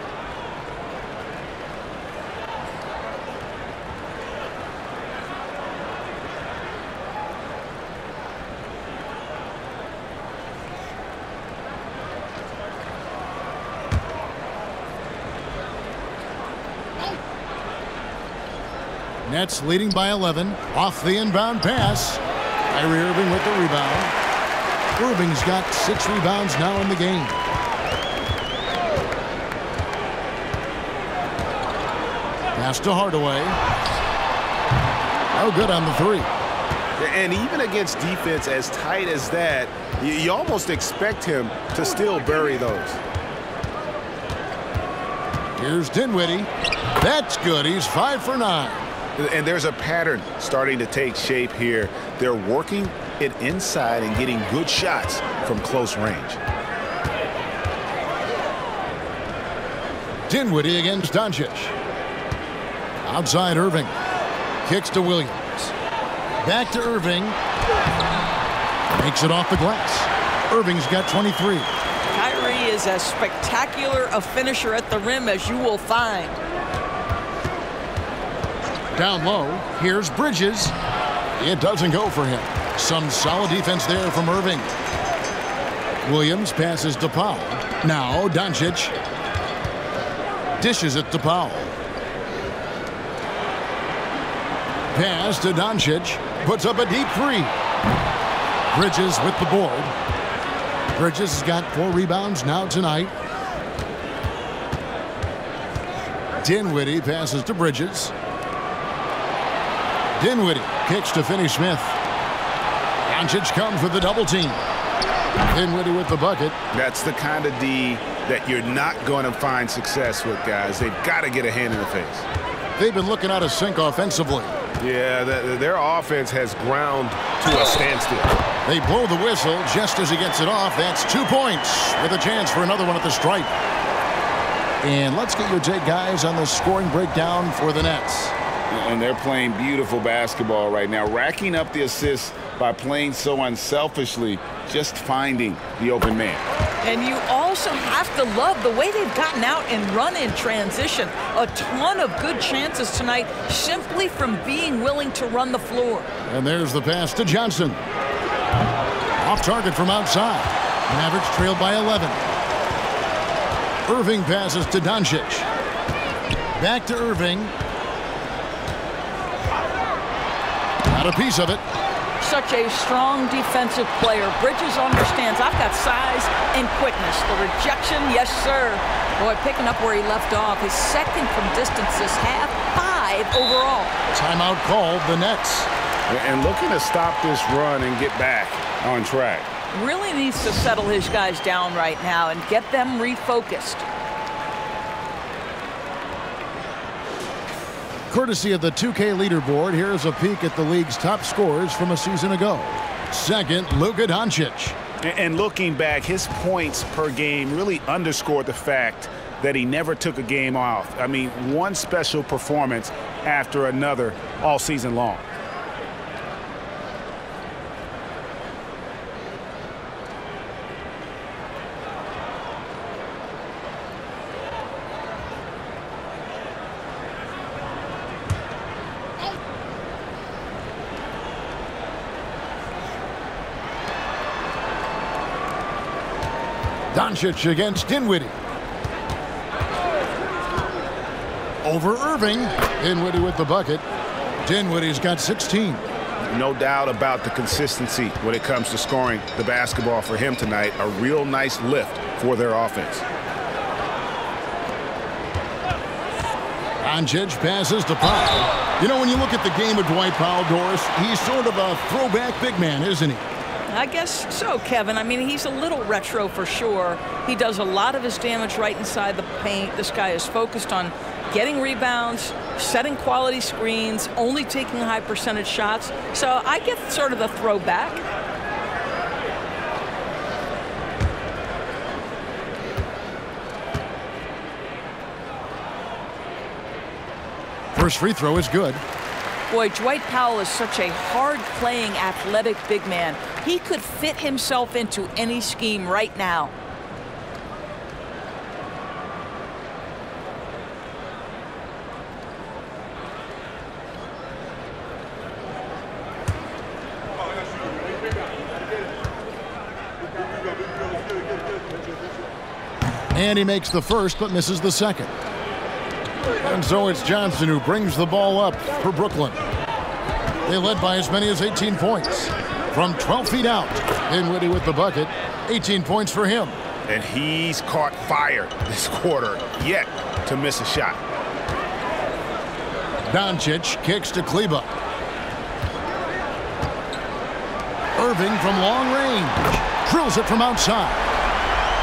Nets leading by 11. Off the inbound pass. Kyrie Irving with the rebound. Irving's got 6 rebounds now in the game. Pass to Hardaway. No good on the 3. And even against defense as tight as that, you almost expect him to still bury those. Here's Dinwiddie. That's good. He's 5 for 9. And there's a pattern starting to take shape here. They're working it inside and getting good shots from close range. Dinwiddie against Doncic. Outside Irving. Kicks to Williams. Back to Irving. Makes it off the glass. Irving's got 23. Kyrie is as spectacular a finisher at the rim as you will find. Down low, here's Bridges. It doesn't go for him. Some solid defense there from Irving. Williams passes to Powell. Now Doncic dishes it to Powell. Pass to Doncic. Puts up a deep three. Bridges with the board. Bridges has got 4 rebounds now tonight. Dinwiddie passes to Bridges. Dinwiddie kicks to Finney-Smith. Doncic comes with the double team. Dinwiddie with the bucket. That's the kind of D that you're not going to find success with, guys. They've got to get a hand in the face. They've been looking out of sync offensively. Yeah, their offense has ground to a standstill. They blow the whistle just as he gets it off. That's 2 points with a chance for another one at the stripe. And let's get your take, guys, on the scoring breakdown for the Nets. And they're playing beautiful basketball right now, racking up the assists by playing so unselfishly, just finding the open man. And you also have to love the way they've gotten out and run in transition. A ton of good chances tonight simply from being willing to run the floor. And there's the pass to Johnson. Off target from outside. Mavericks trailed by 11. Irving passes to Doncic. Back to Irving. Got a piece of it. Such a strong defensive player. Bridges understands I've got size and quickness. The rejection, yes, sir. Boy, picking up where he left off. His second from distance this half, 5 overall. Timeout called, the Nets. And looking to stop this run and get back on track. Really needs to settle his guys down right now and get them refocused. Courtesy of the 2K leaderboard, here's a peek at the league's top scorers from a season ago. Second, Luka Doncic. And looking back, his points per game really underscored the fact that he never took a game off. I mean, one special performance after another all season long. Doncic against Dinwiddie. Over Irving. Dinwiddie with the bucket. Dinwiddie's got 16. No doubt about the consistency when it comes to scoring the basketball for him tonight. A real nice lift for their offense. Doncic passes to Powell. You know, when you look at the game of Dwight Powell, Doris, he's sort of a throwback big man, isn't he? I guess so, Kevin. I mean, he's a little retro for sure. He does a lot of his damage right inside the paint. This guy is focused on getting rebounds, setting quality screens, only taking high percentage shots. So I get sort of the throwback. First free throw is good. Boy, Dwight Powell is such a hard-playing, athletic big man. He could fit himself into any scheme right now. And he makes the first, but misses the second. And so it's Johnson who brings the ball up for Brooklyn. They led by as many as 18 points. From 12 feet out, Dinwiddie with the bucket, 18 points for him. And he's caught fire this quarter, yet to miss a shot. Doncic kicks to Kleba. Irving from long range. Drills it from outside.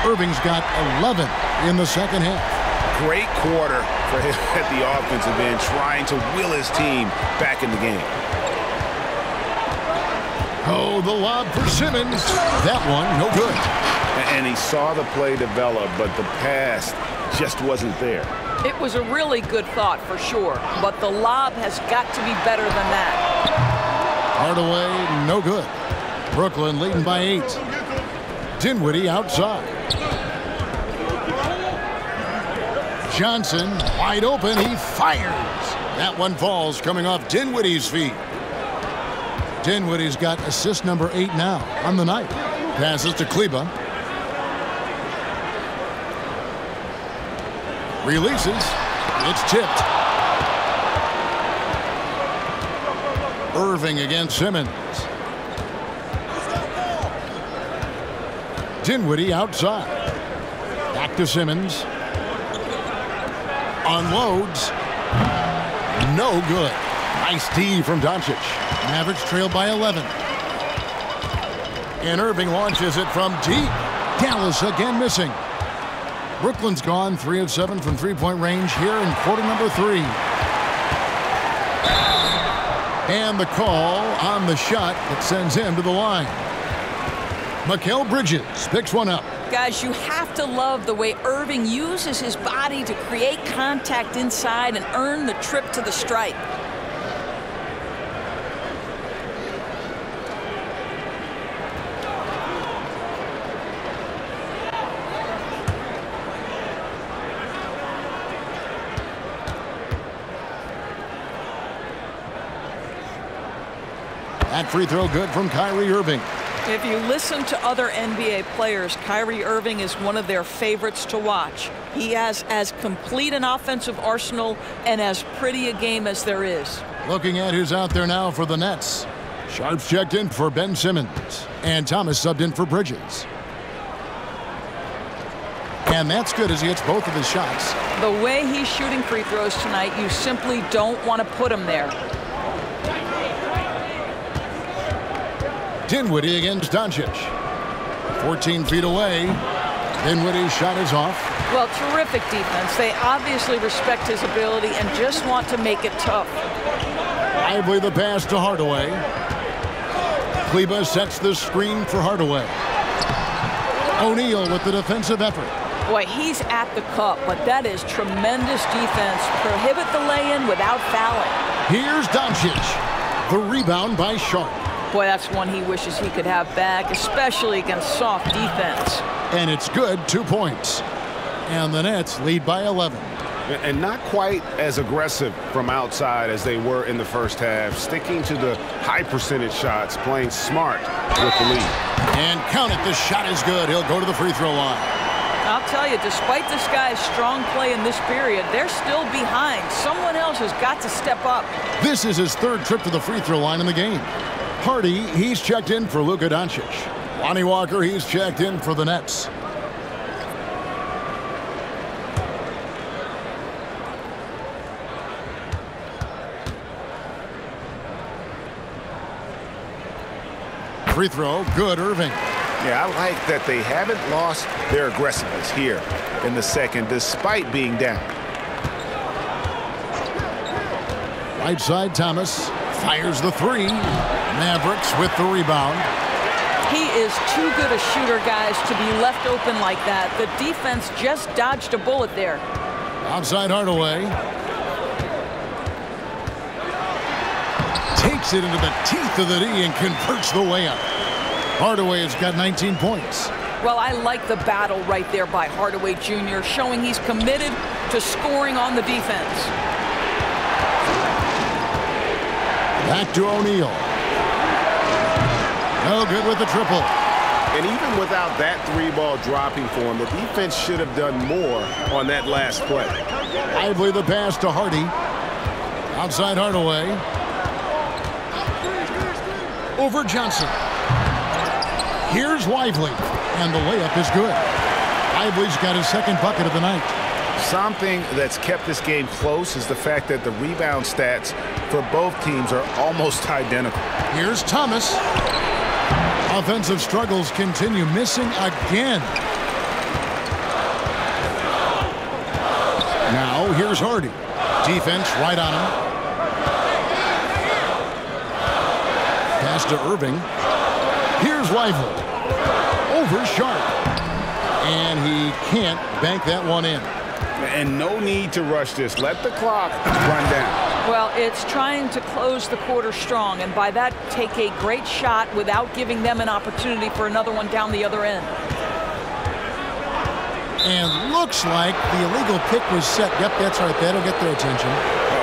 Irving's got 11 in the second half. Great quarter for him at the offensive end, trying to will his team back in the game. Oh, the lob for Simmons. That one, no good. And he saw the play develop, but the pass just wasn't there. It was a really good thought for sure, but the lob has got to be better than that. Hardaway, no good. Brooklyn leading by 8. Dinwiddie outside. Johnson wide open. He fires. That one falls coming off Dinwiddie's feet. Dinwiddie's got assist number 8 now on the night. Passes to Kleba. Releases. It's tipped. Irving against Simmons. Dinwiddie outside. Back to Simmons. Unloads. No good. Nice D from Doncic. Mavericks trail by 11. And Irving launches it from deep. Dallas again missing. Brooklyn's gone 3 of 7 from three-point range here in quarter number 3. And the call on the shot that sends him to the line. Mikal Bridges picks one up. Guys, you have to love the way Irving uses his body to create contact inside and earn the trip to the stripe. That free throw good from Kyrie Irving. If you listen to other NBA players, Kyrie Irving is one of their favorites to watch. He has as complete an offensive arsenal and as pretty a game as there is. Looking at who's out there now for the Nets. Sharps checked in for Ben Simmons. And Thomas subbed in for Bridges. And that's good as he hits both of his shots. The way he's shooting free throws tonight, you simply don't want to put him there. Dinwiddie against Doncic. 14 feet away. Dinwiddie's shot is off. Well, terrific defense. They obviously respect his ability and just want to make it tough. Lively the pass to Hardaway. Kleba sets the screen for Hardaway. O'Neal with the defensive effort. Boy, he's at the cup, but that is tremendous defense. Prohibit the lay-in without fouling. Here's Doncic. The rebound by Sharp. Boy, that's one he wishes he could have back, especially against soft defense. And it's good, 2 points. And the Nets lead by 11. And not quite as aggressive from outside as they were in the first half, sticking to the high percentage shots, playing smart with the lead. And count it, the shot is good. He'll go to the free throw line. I'll tell you, despite this guy's strong play in this period, they're still behind. Someone else has got to step up. This is his 3rd trip to the free throw line in the game. Hardy, he's checked in for Luka Doncic. Lonnie Walker, he's checked in for the Nets. Free throw, good, Irving. Yeah, I like that they haven't lost their aggressiveness here in the second, despite being down. Right side, Thomas fires the 3. Mavericks with the rebound. He is too good a shooter, guys, to be left open like that. The defense just dodged a bullet there. Outside Hardaway. Takes it into the teeth of the D and converts the layup. Hardaway has got 19 points. Well, I like the battle right there by Hardaway Jr., showing he's committed to scoring on the defense. Back to O'Neal. No good with the triple. And even without that 3-ball dropping for him, the defense should have done more on that last play. Lively the pass to Hardy. Outside Hardaway. Over Johnson. Here's Lively. And the layup is good. Lively's got his 2nd bucket of the night. Something that's kept this game close is the fact that the rebound stats for both teams are almost identical. Here's Thomas. Offensive struggles continue, missing again. Now here's Hardy. Defense right on him. Pass to Irving. Here's Lively. Over Sharp. And he can't bank that one in. And no need to rush this. Let the clock run down. Well, it's trying to close the quarter strong, and by that, take a great shot without giving them an opportunity for another one down the other end. And looks like the illegal pick was set. Yep, that's right. That'll get their attention.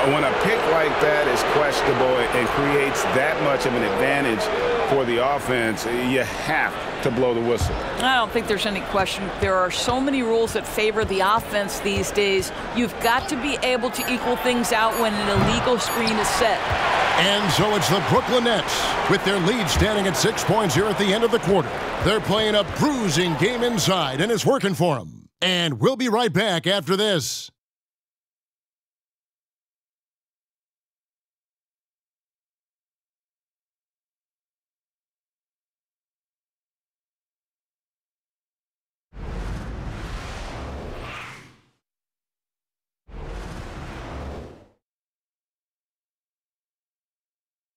When a pick like that is questionable and creates that much of an advantage for the offense, you have to blow the whistle. I don't think there's any question. There are so many rules that favor the offense these days. You've got to be able to equal things out when an illegal screen is set. And so it's the Brooklyn Nets with their lead standing at 6 points here at the end of the quarter. They're playing a bruising game inside, and it's working for them. And we'll be right back after this.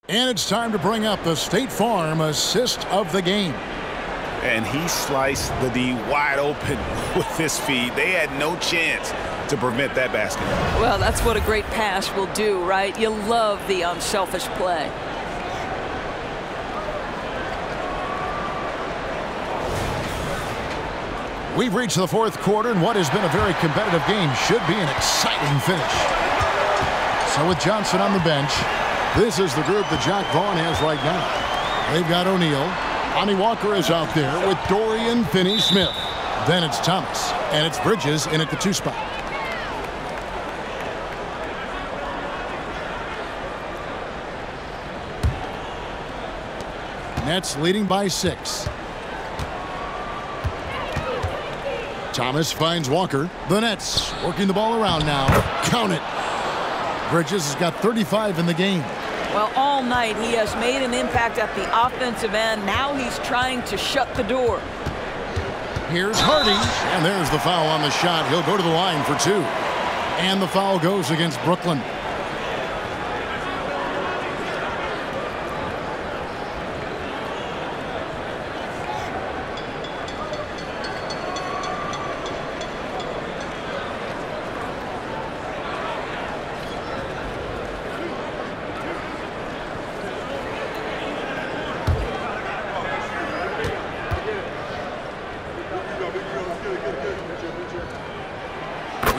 And it's time to bring up the State Farm assist of the game. And he sliced the D wide open with his feet. They had no chance to prevent that basket. Well, that's what a great pass will do, right? You love the unselfish play. We've reached the fourth quarter, and what has been a very competitive game should be an exciting finish. So with Johnson on the bench, this is the group that Jack Vaughn has right now. They've got O'Neal. Lonnie Walker is out there with Dorian Finney-Smith. Then it's Thomas, and it's Bridges in at the 2 spot. Nets leading by 6. Thomas finds Walker. The Nets working the ball around now. Count it. Bridges has got 35 in the game. Well, all night he has made an impact at the offensive end. Now he's trying to shut the door. Here's Hardy, and there's the foul on the shot. He'll go to the line for 2. And the foul goes against Brooklyn.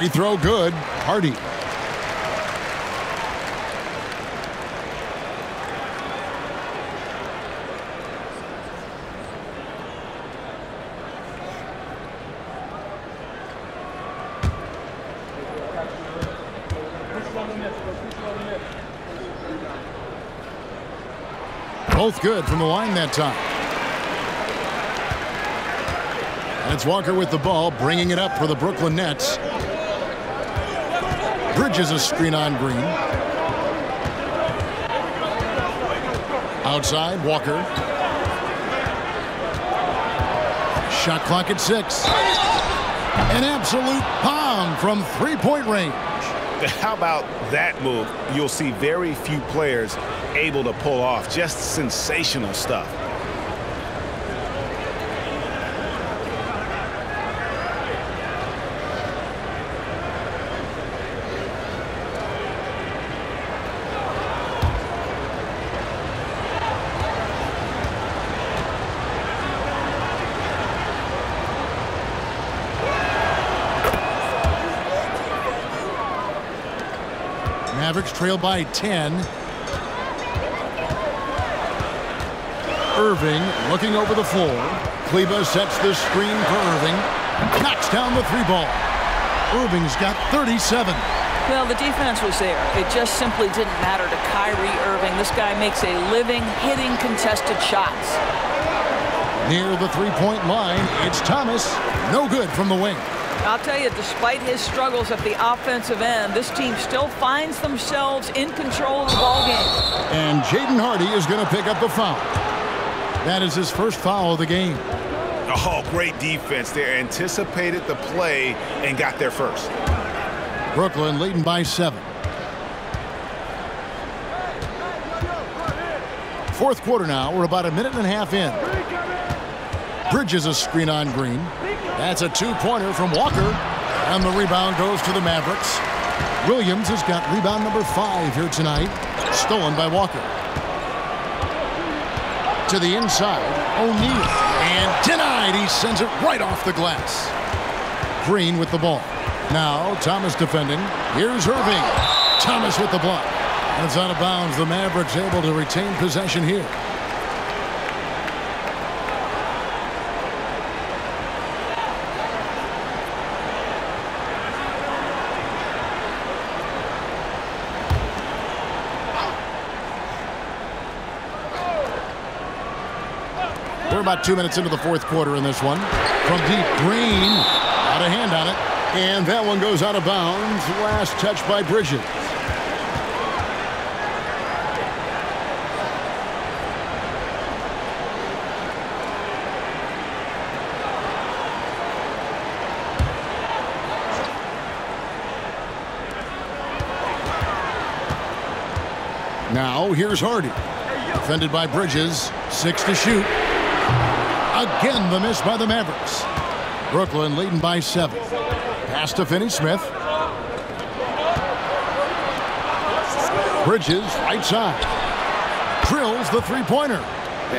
Free throw good. Hardy. Both good from the line that time. And it's Walker with the ball, bringing it up for the Brooklyn Nets. Bridges a screen on Green. Outside, Walker. Shot clock at 6. An absolute bomb from three-point range. How about that move? You'll see very few players able to pull off. Just sensational stuff. Mavericks trail by 10. Irving looking over the floor. Kleba sets the screen for Irving. Knocks down the 3-ball. Irving's got 37. Well, the defense was there. It just simply didn't matter to Kyrie Irving. This guy makes a living hitting contested shots. Near the 3-point line, it's Thomas. No good from the wing. I'll tell you, despite his struggles at the offensive end, this team still finds themselves in control of the ball game. And Jaden Hardy is going to pick up the foul. That is his first foul of the game. Oh, great defense there. Anticipated the play and got there first. Brooklyn leading by 7. Fourth quarter now. We're about a minute and a half in. Bridges a screen on Green. That's a 2-pointer from Walker. And the rebound goes to the Mavericks. Williams has got rebound number 5 here tonight. Stolen by Walker. To the inside, O'Neal. And denied. He sends it right off the glass. Green with the ball. Now Thomas defending. Here's Irving. Thomas with the block. That's out of bounds. The Mavericks able to retain possession here. We're about 2 minutes into the fourth quarter in this one. From deep, Green, out of hand on it. And that one goes out of bounds. Last touch by Bridges. Now, here's Hardy. Defended by Bridges. 6 to shoot. Again, the miss by the Mavericks. Brooklyn leading by 7. Pass to Finney-Smith. Bridges, right side. Drills the three-pointer.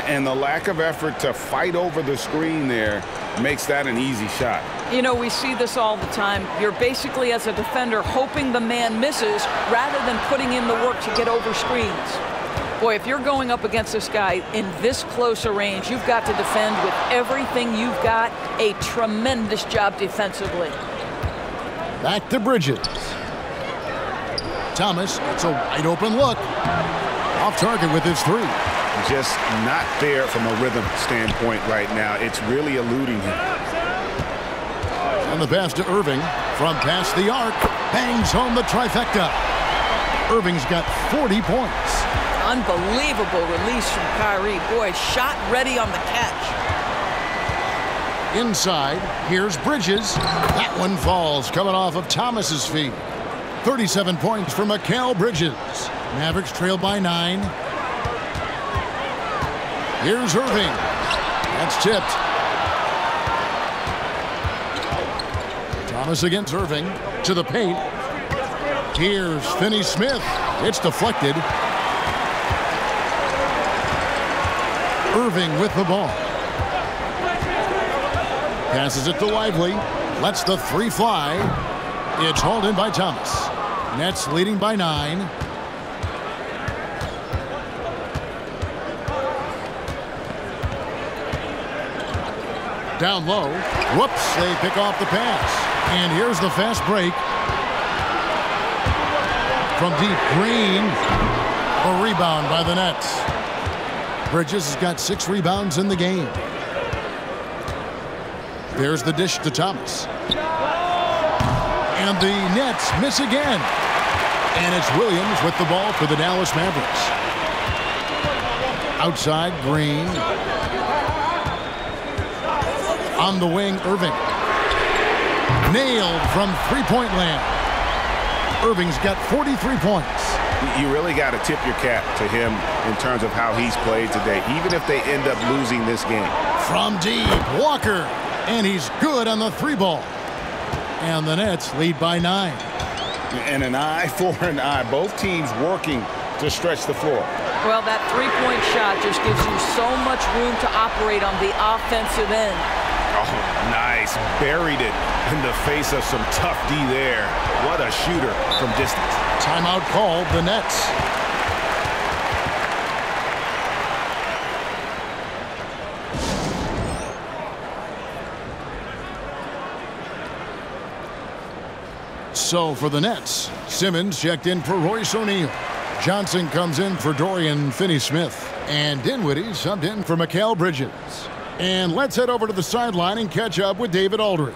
And the lack of effort to fight over the screen there makes that an easy shot. You know, we see this all the time. You're basically, as a defender, hoping the man misses rather than putting in the work to get over screens. Boy, if you're going up against this guy in this close a range, you've got to defend with everything you've got. A tremendous job defensively. Back to Bridges. Thomas, it's a wide open look. Off target with his 3. Just not there from a rhythm standpoint right now. It's really eluding him. And the pass to Irving from past the arc. Bangs home the trifecta. Irving's got 40 points. Unbelievable release from Kyrie. Boy, shot ready on the catch. Inside, here's Bridges. That one falls, coming off of Thomas's feet. 37 points for Mikal Bridges. Mavericks trail by 9. Here's Irving. That's tipped. Thomas against Irving to the paint. Here's Finney-Smith. It's deflected. Irving with the ball. Passes it to Lively. Lets the 3 fly. It's hauled in by Thomas. Nets leading by 9. Down low. Whoops, they pick off the pass. And here's the fast break. From deep, Green. A rebound by the Nets. Bridges has got 6 rebounds in the game. There's the dish to Thomas. And the Nets miss again. And it's Williams with the ball for the Dallas Mavericks. Outside, Green. On the wing, Irving. Nailed from three-point land. Irving's got 43 points. You really got to tip your cap to him in terms of how he's played today, even if they end up losing this game. From deep, Walker. And he's good on the 3-ball. And the Nets lead by 9. And an eye for an eye. Both teams working to stretch the floor. Well, that 3-point shot just gives you so much room to operate on the offensive end. Oh, nice. Buried it in the face of some tough D there. What a shooter from distance. Timeout called, the Nets. So for the Nets, Simmons checked in for Royce O'Neal. Johnson comes in for Dorian Finney-Smith. And Dinwiddie subbed in for Mikal Bridges. And let's head over to the sideline and catch up with David Aldridge.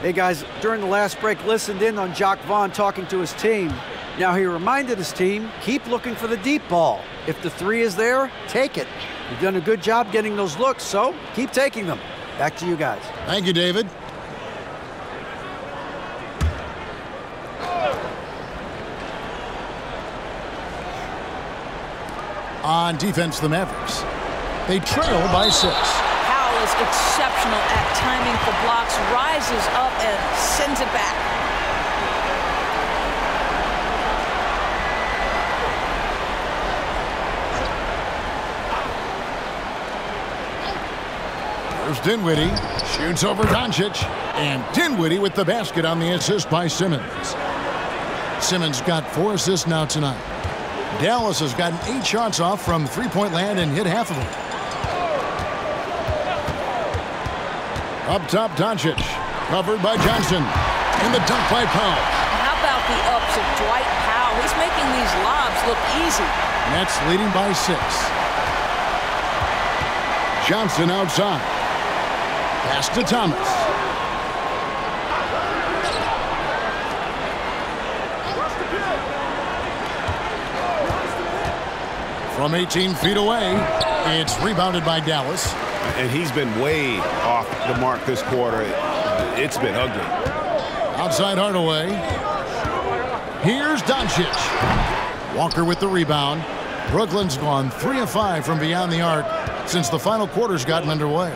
Hey guys, during the last break, listened in on Jacques Vaughn talking to his team. Now he reminded his team, keep looking for the deep ball. If the 3 is there, take it. You've done a good job getting those looks, so keep taking them. Back to you guys. Thank you, David. On defense, the Mavericks. They trail by 6. Powell is exceptional at timing for blocks, rises up and sends it back. There's Dinwiddie. Shoots over Doncic. And Dinwiddie with the basket on the assist by Simmons. Simmons got 4 assists now tonight. Dallas has gotten 8 shots off from three-point land and hit half of them. Up top, Doncic. Covered by Johnson. And the dunk by Powell. How about the ups of Dwight Powell? He's making these lobs look easy. Nets leading by 6. Johnson outside. Pass to Thomas. From 18 feet away, it's rebounded by Dallas. And he's been way off the mark this quarter. It's been ugly. Outside Hardaway. Here's Doncic. Walker with the rebound. Brooklyn's gone 3 of 5 from beyond the arc since the final quarter's gotten underway.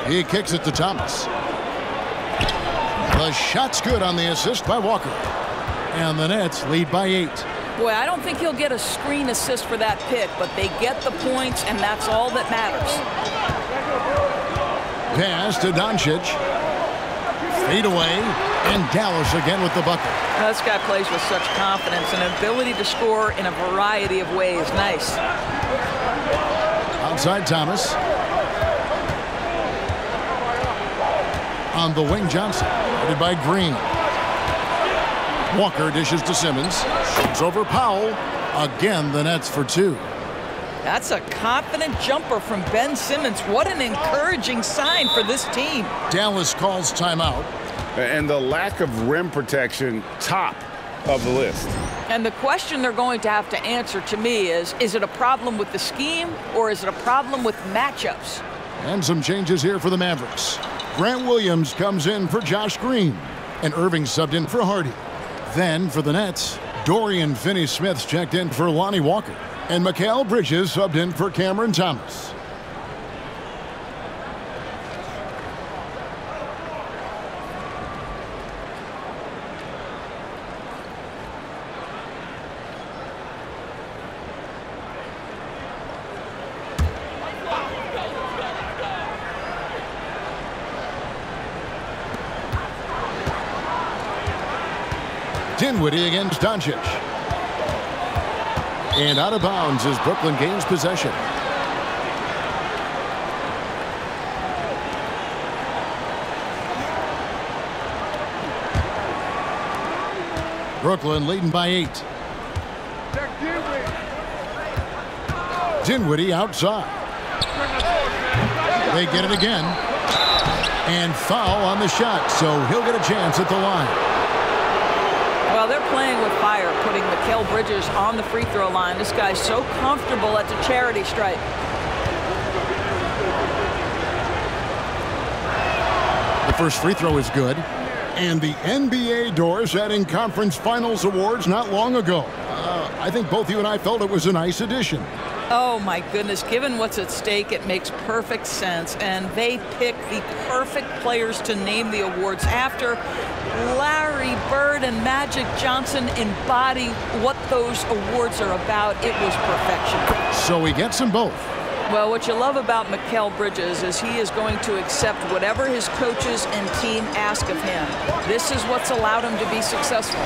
He kicks it to Thomas. The shot's good on the assist by Walker. And the Nets lead by 8. Boy, I don't think he'll get a screen assist for that pick, but they get the points, and that's all that matters. Pass to Doncic. Fade away, and Dallas again with the bucket. Now, this guy plays with such confidence and ability to score in a variety of ways. Nice. Outside Thomas. On the wing, Johnson. Headed by Green. Walker dishes to Simmons. Shoots over Powell. Again, the Nets for 2. That's a confident jumper from Ben Simmons. What an encouraging sign for this team. Dallas calls timeout. And the lack of rim protection, top of the list. And the question they're going to have to answer to me is it a problem with the scheme or is it a problem with matchups? And some changes here for the Mavericks. Grant Williams comes in for Josh Green. And Irving subbed in for Hardy. Then for the Nets, Dorian Finney-Smith's checked in for Lonnie Walker. And Mikal Bridges subbed in for Cameron Thomas. Dinwiddie against Doncic. And out of bounds as Brooklyn gains possession. Brooklyn leading by 8. Dinwiddie outside. They get it again. And foul on the shot, so he'll get a chance at the line. Well, they're playing with fire, putting Mikal Bridges on the free throw line. This guy's so comfortable at the charity stripe. The first free throw is good. And the NBA doors adding conference finals awards not long ago. I think both you and I felt it was a nice addition. Oh, my goodness. Given what's at stake, it makes perfect sense. And they pick the perfect players to name the awards after. Larry Bird and Magic Johnson embody what those awards are about. It was perfection. So he gets them both. Well, what you love about Mikal Bridges is he is going to accept whatever his coaches and team ask of him. This is what's allowed him to be successful.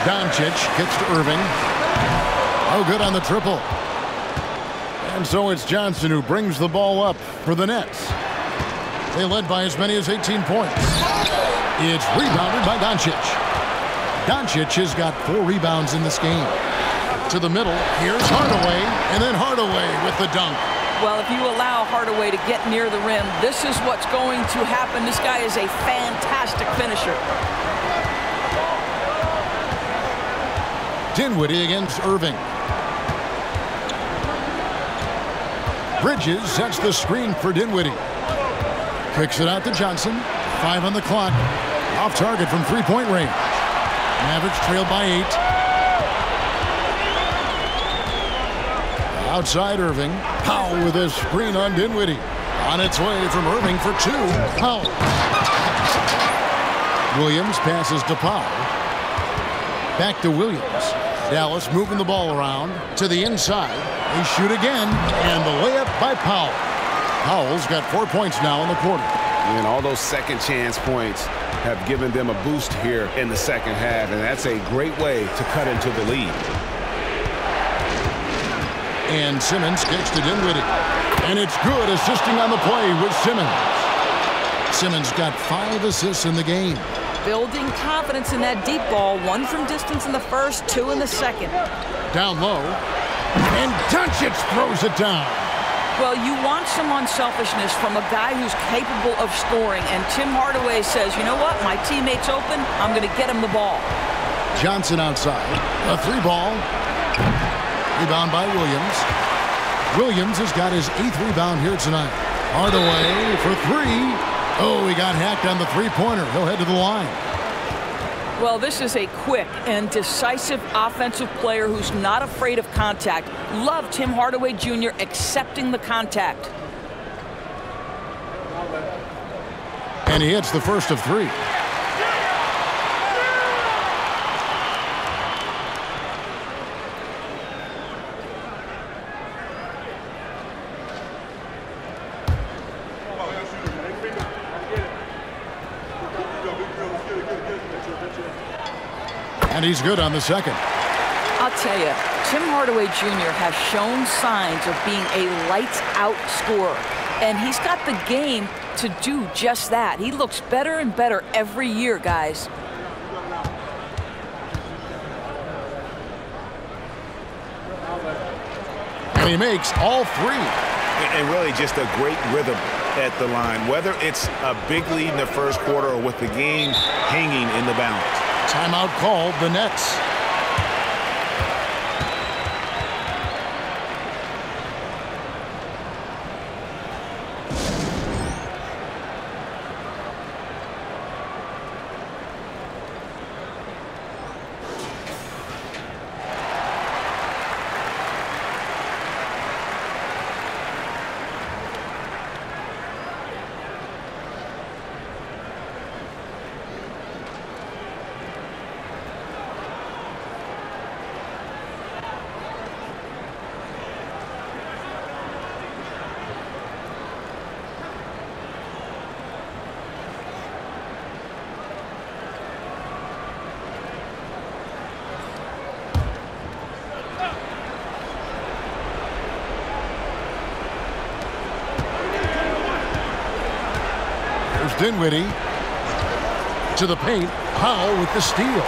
Doncic kicks to Irving. Oh, good on the triple. And so it's Johnson who brings the ball up for the Nets. They led by as many as 18 points. It's rebounded by Doncic. Doncic has got 4 rebounds in this game. To the middle, here's Hardaway, and then Hardaway with the dunk. Well, if you allow Hardaway to get near the rim, this is what's going to happen. This guy is a fantastic finisher. Dinwiddie against Irving. Bridges sets the screen for Dinwiddie. Kicks it out to Johnson. 5 on the clock. Off target from three-point range. Mavericks trailed by 8. Outside Irving. Powell with a screen on Dinwiddie. On its way from Irving for 2. Powell. Williams passes to Powell. Back to Williams. Dallas moving the ball around to the inside. They shoot again, and the layup by Powell. Powell's got 4 points now in the quarter. And all those second chance points have given them a boost here in the second half, and that's a great way to cut into the lead. And Simmons kicks to Dinwiddie. And it's good, assisting on the play with Simmons. Simmons got 5 assists in the game. Building confidence in that deep ball. 1 from distance in the first, 2 in the second. Down low. And Doncic throws it down. Well, you want some unselfishness from a guy who's capable of scoring. And Tim Hardaway says, you know what? My teammate's open. I'm going to get him the ball. Johnson outside. A 3-ball. Rebound by Williams. Williams has got his 8th rebound here tonight. Hardaway for 3. Oh, he got hacked on the three-pointer. He'll head to the line. Well, this is a quick and decisive offensive player who's not afraid of contact. Love Tim Hardaway Jr. accepting the contact. And he hits the first of 3. And he's good on the second. I'll tell you, Tim Hardaway Jr. has shown signs of being a lights-out scorer. And he's got the game to do just that. He looks better and better every year, guys. And he makes all 3. And really just a great rhythm at the line, whether it's a big lead in the first quarter or with the game hanging in the balance. Timeout called, the Nets. Dinwiddie to the paint. Powell with the steal.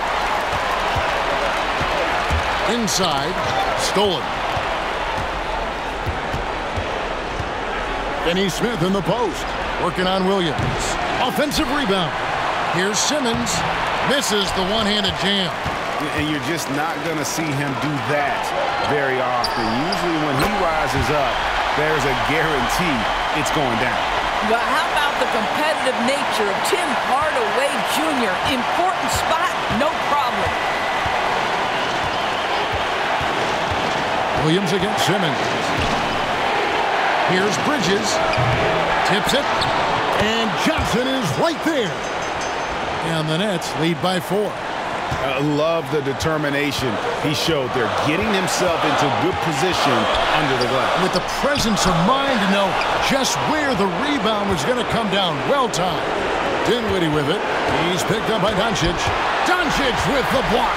Inside. Stolen. Finney Smith in the post. Working on Williams. Offensive rebound. Here's Simmons. Misses the one-handed jam. And you're just not going to see him do that very often. Usually when he rises up, there's a guarantee it's going down. But how about the competitive nature of Tim Hardaway Jr.? Important spot, no problem. Williams against Simmons. Here's Bridges. Tips it. And Johnson is right there. And the Nets lead by 4. I love the determination he showed there, getting himself into good position under the glass. With the presence of mind to know just where the rebound was going to come down. Well timed. Dinwiddie with it. He's picked up by Doncic. Doncic with the block.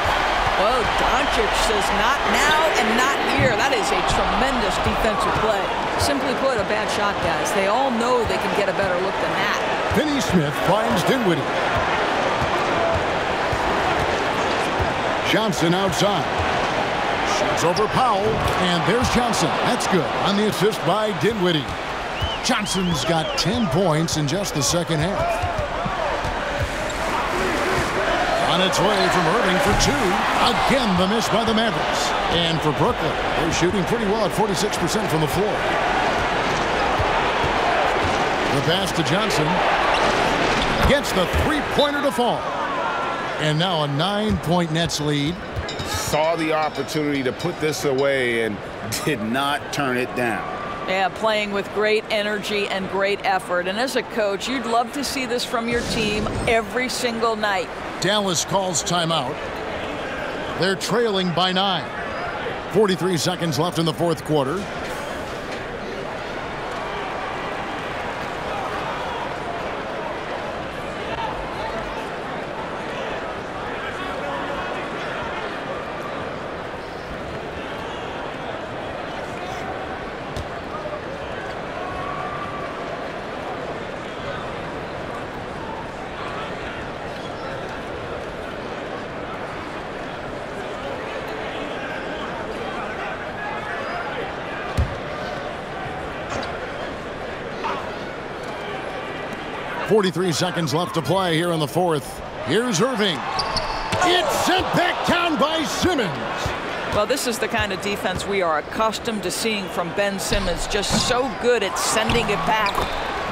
Well, Doncic says not now and not here. That is a tremendous defensive play. Simply put, a bad shot, guys. They all know they can get a better look than that. Finney Smith finds Dinwiddie. Johnson outside. Shoots over Powell, and there's Johnson. That's good on the assist by Dinwiddie. Johnson's got 10 points in just the second half. On its way from Irving for 2. Again, the miss by the Mavericks. And for Brooklyn, they're shooting pretty well at 46% from the floor. The pass to Johnson. Gets the three-pointer to fall. And now a 9-point Nets lead. Saw the opportunity to put this away and did not turn it down. Yeah, playing with great energy and great effort. And as a coach, you'd love to see this from your team every single night. Dallas calls timeout. They're trailing by 9. 43 seconds left in the fourth quarter. 43 seconds left to play here in the fourth. Here's Irving. It's sent back down by Simmons. Well, this is the kind of defense we are accustomed to seeing from Ben Simmons, just so good at sending it back.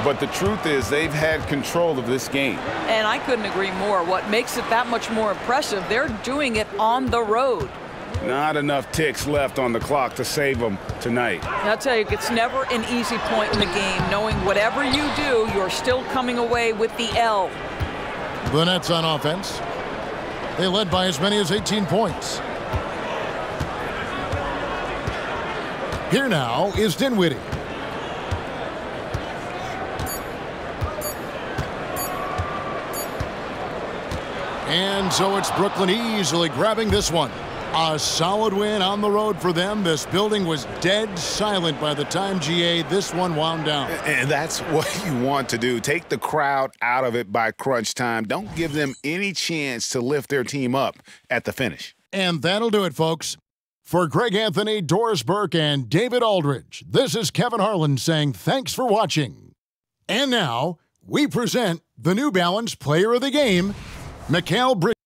But the truth is they've had control of this game. And I couldn't agree more. What makes it that much more impressive, they're doing it on the road. Not enough ticks left on the clock to save them tonight. And I'll tell you, it's never an easy point in the game, knowing whatever you do, you're still coming away with the L. The Nets on offense. They led by as many as 18 points. Here now is Dinwiddie. And so it's Brooklyn easily grabbing this one. A solid win on the road for them. This building was dead silent by the time, GA, this one wound down. And that's what you want to do. Take the crowd out of it by crunch time. Don't give them any chance to lift their team up at the finish. And that'll do it, folks. For Greg Anthony, Doris Burke, and David Aldridge, this is Kevin Harlan saying thanks for watching. And now, we present the New Balance Player of the Game, Mikal Bridges.